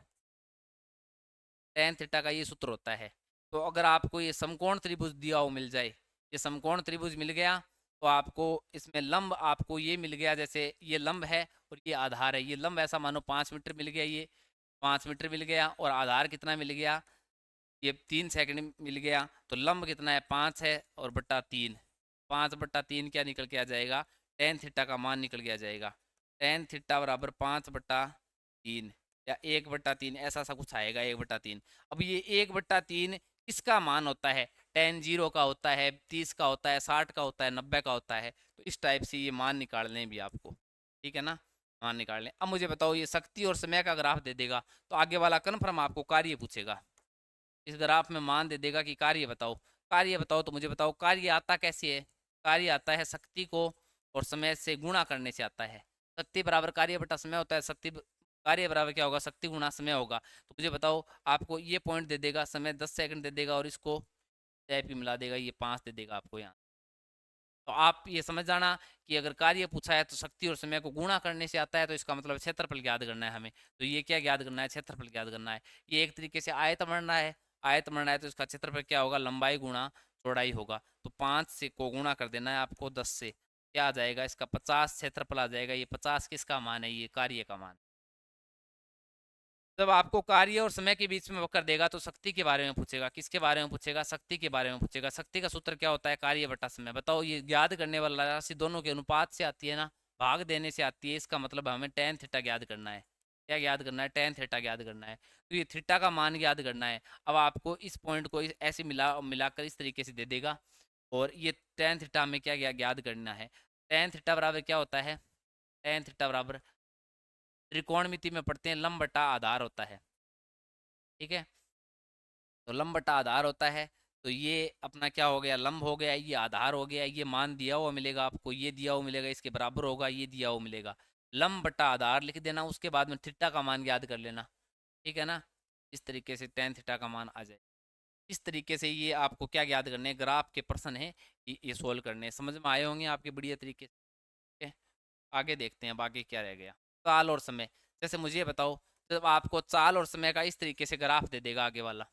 टेन थीटा का ये सूत्र होता है। तो अगर आपको ये समकोण त्रिभुज दिया हो, मिल जाए, ये समकोण त्रिभुज मिल गया, तो आपको इसमें लंब आपको ये मिल गया, जैसे ये लंब है और ये आधार है। ये लंब ऐसा मानो 5 मीटर मिल गया, ये 5 मीटर मिल गया, और आधार कितना मिल गया, ये 3 सेकंड मिल गया। तो लंब कितना है, 5 है, और बट्टा 3, 5/3 क्या निकल के आ जाएगा, टेन थीटा का मान निकल के आ जाएगा। टेन थीटा बराबर 5/3 या 1/3, ऐसा सा कुछ आएगा, 1/3। अब ये 1/3 किसका मान होता है, टेन 0 का होता है, 30 का होता है, 60 का होता है, 90 का होता है। तो इस टाइप से ये मान निकालने भी आपको, ठीक है ना, मान निकाल लें। अब मुझे बताओ, ये शक्ति और समय का ग्राफ दे देगा, तो आगे वाला कन्फर्म आपको कार्य पूछेगा। इस ग्राफ में मान दे देगा कि कार्य बताओ, कार्य बताओ, तो मुझे बताओ कार्य आता कैसे है। कार्य आता है शक्ति को और समय से गुणा करने से आता है। शक्ति बराबर कार्य बटा समय होता है, शक्ति कार्य बराबर क्या होगा, शक्ति गुणा समय होगा। तो मुझे बताओ, आपको ये पॉइंट दे देगा, समय 10 सेकंड दे देगा और इसको टैप भी मिला देगा, ये 5 दे देगा आपको यहाँ। तो आप ये समझ जाना कि अगर कार्य पूछा है तो शक्ति और समय को गुणा करने से आता है, तो इसका मतलब क्षेत्रफल ज्ञात करना है हमें। तो ये क्या ज्ञात करना है, क्षेत्रफल ज्ञात करना है। ये एक तरीके से आयत बनना है, आयत बनना है तो इसका क्षेत्रफल क्या होगा, लंबाई गुणा चौड़ाई होगा। तो 5 से को गुणा कर देना है आपको 10 से, क्या आ जाएगा, इसका 50 क्षेत्रफल आ जाएगा। ये 50 किसका मान है, ये कार्य का मान। जब आपको कार्य और समय के बीच में वक्र देगा तो शक्ति के बारे में पूछेगा। किसके बारे में पूछेगा, शक्ति के बारे में पूछेगा। शक्ति का सूत्र क्या होता है, कार्य बटा समय। बताओ, ये ज्ञात करने वाला राशि दोनों के अनुपात से आती है ना, भाग देने से आती है। इसका मतलब हमें tan थीटा ज्ञात करना है। क्या ज्ञात करना है, tan थीटा ज्ञात करना है। तो ये थीटा का मान ज्ञात करना है। अब आपको इस पॉइंट को ऐसे मिलाकर इस तरीके से दे देगा। और ये tan थीटा में क्या ज्ञात करना है, tan थीटा बराबर क्या होता है, tan थीटा बराबर त्रिकोणमिति में पढ़ते हैं लंब बटा आधार होता है। ठीक है, तो लंब बटा आधार होता है। तो ये अपना क्या हो गया, लंब हो गया, ये आधार हो गया। ये मान दिया हुआ मिलेगा आपको, ये दिया हुआ मिलेगा, इसके बराबर होगा, ये दिया हुआ मिलेगा। लंब बटा आधार लिख देना, उसके बाद में थीटा का मान याद कर लेना। ठीक है ना, इस तरीके से tan थीटा का मान आ जाए। इस तरीके से ये आपको क्या याद करने हैं, ग्राफ के प्रश्न है, ये सोल्व करने हैं। समझ में आए होंगे आपके बढ़िया तरीके से। ठीक है, आगे देखते हैं बाकी क्या रह गया। चाल और समय, जैसे मुझे ये बताओ, जब आपको चाल और समय का इस तरीके से ग्राफ दे देगा आगे वाला,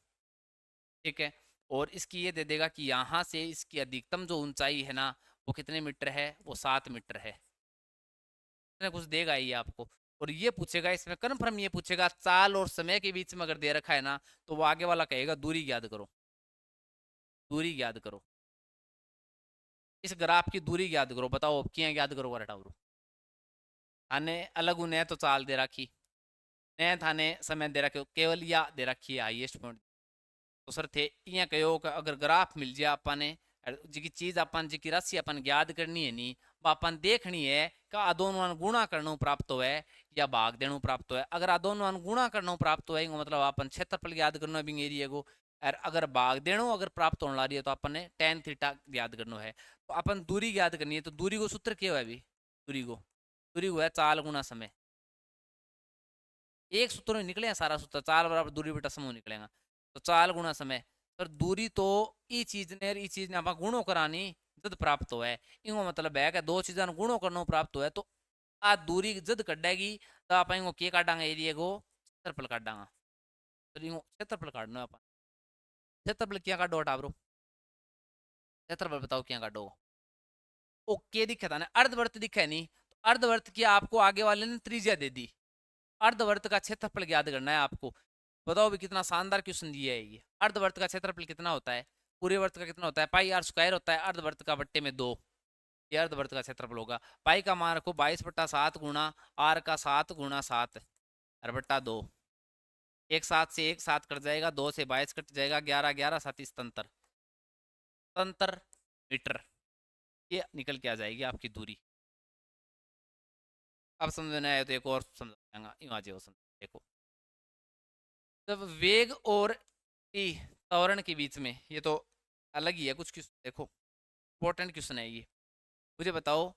ठीक है, और इसकी ये दे देगा कि यहाँ से इसकी अधिकतम जो ऊंचाई है ना, वो कितने मीटर है, वो 7 मीटर है। कुछ देगा ये आपको, और ये पूछेगा इसमें कन्फर्म, ये पूछेगा चाल और समय के बीच में अगर दे रखा है ना, तो वो आगे वाला कहेगा दूरी ज्ञात करो, दूरी ज्ञात करो, इस ग्राफ की दूरी ज्ञात करो। बताओ क्या ज्ञात करो, हटाओ। थाने अलग उन्हें तो चाल दे रखी, नए थाने समय दे रखे, केवल या दे रखी है हाईएस्ट पॉइंट। तो सर थे इं कहो कि अगर ग्राफ मिल जाए अपने जी चीज अपन जी राशि अपन ज्ञात करनी है नी, अपन देखनी है कि आ दोनों गुणा करना प्राप्त हो है या भाग देना प्राप्त हो है। अगर आ दोनों गुणा करना प्राप्त हो मतलब अपन क्षेत्रफल ज्ञात करना भी एरिया को, और अगर भाग देना अगर प्राप्त होने रही है तो अपन ने tan थीटा ज्ञात करना है। तो अपन दूरी ज्ञात करनी है, तो दूरी को सूत्र क्या है अभी, दूरी को है चाल गुणा समय। एक सूत्र में निकले सारा सूत्र, चाल बराबर दूरी बटा समूह निकलेगा। तो चाल गुणा समय, पर दूरी तो ई चीज ने आप गुणों करानी जद प्राप्त हो है। इको मतलब है कि दो चीजा गुणों करना प्राप्त हो है, तो आ दूरी जद कटेगी तो आप इको के काटांगे, एरिया को क्षेत्रफल काटांगा। तो इको क्षेत्रफल काटना अपन, क्षेत्रफल क्या काटो हटा ब्रो, क्षेत्रफल बताओ क्या काटो। ओके दिखा था ना, अर्धवर्त दिखा है नहीं, तो अर्धवर्त की आपको आगे वाले ने त्रिज्या दे दी, अर्धवर्त का क्षेत्रफल ज्ञात करना है आपको। बताओ भी कितना शानदार क्वेश्चन दिया है ये। अर्धवर्त का क्षेत्रफल कितना होता है, पूरे वर्त का कितना होता है, पाई आर स्क्वायर होता है अर्धवर्त का बट्टे में 2, ये अर्धवर्त का क्षेत्रफल होगा। पाई का मान रखो 22/7 गुणा आर का 7 गुणा 7 और बट्टा 2। एक 7 से एक 7 कट जाएगा, 2 से 22 कट जाएगा, 11 11 7 तंत्र तंत्र मीटर, ये निकल के आ जाएगी आपकी दूरी। अब समझ में आया तो एक और समझाऊंगा, आ जाओ समझ। देखो, जब वेग और त्वरण के बीच में, ये तो अलग ही है कुछ क्वेश्चन, देखो इंपॉर्टेंट क्वेश्चन है ये। मुझे बताओ,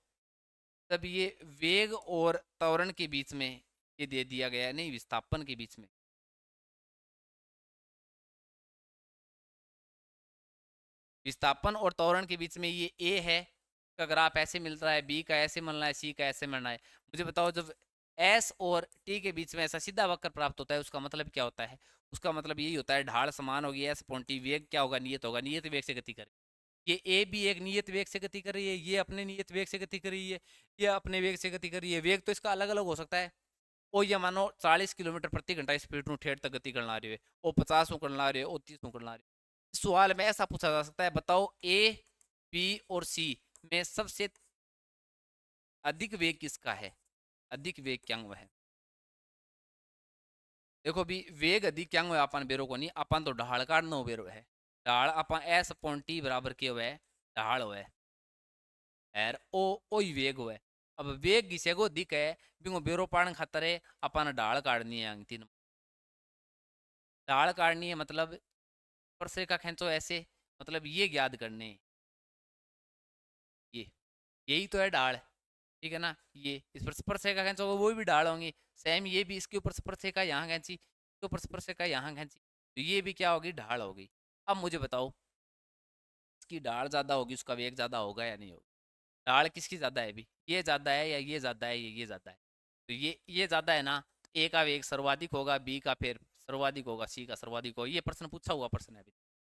तब ये वेग और त्वरण के बीच में ये दे दिया गया है, नहीं विस्थापन के बीच में, विस्थापन और त्वरण के बीच में ये ए है का ग्राफ ऐसे मिल रहा है, बी का ऐसे मिल रहा है, सी का ऐसे मिल रहा है। मुझे बताओ, जब एस और टी के बीच में ऐसा सीधा वक्र प्राप्त होता है, उसका मतलब क्या होता है, उसका मतलब यही होता है ढाल समान होगी, एस पॉइंट टी, वेग क्या होगा, नियत होगा, नियत वेग से गति करे। ये ए भी एक नियत वेग से गति कर रही है, ये अपने नियत वेग से गति कर रही है, ये अपने वेग से गति कर रही है। वेग तो इसका अलग अलग हो सकता है, ओ ये मानो 40 किलोमीटर प्रति घंटा स्पीड में ठेठ तक गति करना रही है, ओ 50 में करना रही है, ओ 30 में करना रही है। सवाल में ऐसा पूछा जा सकता है, बताओ ए बी और सी में सबसे अधिक वेग किसका है, अधिक वेग क्या हुआ है। देखो भी वेग अधिक क्या हुआ अपन बेरो को नहीं, अपन तो ढाल काटना बेरो है, ढाल अपन एस अपॉन टी बराबर के हुआ है ढाल हुआ है, एर ओ ओ ही वेग हुआ है। अब वेग किसे को दिख है, बिंगो बेरो पाड़न खातर है अपन ढाल काटनी है, तीन ढाल काटनी है, मतलब परसे का खेचो ऐसे, मतलब ये ज्ञात करने, ये यही तो है ढाल। ठीक है ना। ये इस पर स्पर्शिका खींचोगे वो भी ढाल होंगी। सेम ये भी इसके ऊपर स्पर्शिका यहाँ खींची, इसके ऊपर स्पर्शिका यहाँ खींची, तो ये भी क्या होगी, ढाल होगी। अब मुझे बताओ इसकी ढाल ज़्यादा होगी उसका वेग ज़्यादा होगा या नहीं होगा? ढाल किसकी ज़्यादा है अभी, ये ज़्यादा है या ये ज़्यादा है या ये ज़्यादा है? तो ये ज़्यादा है ना। ए का वेग सर्वाधिक होगा, बी का फिर सर्वाधिक होगा, सी का सर्वाधिक होगा। ये प्रश्न पूछा हुआ प्रश्न है अभी।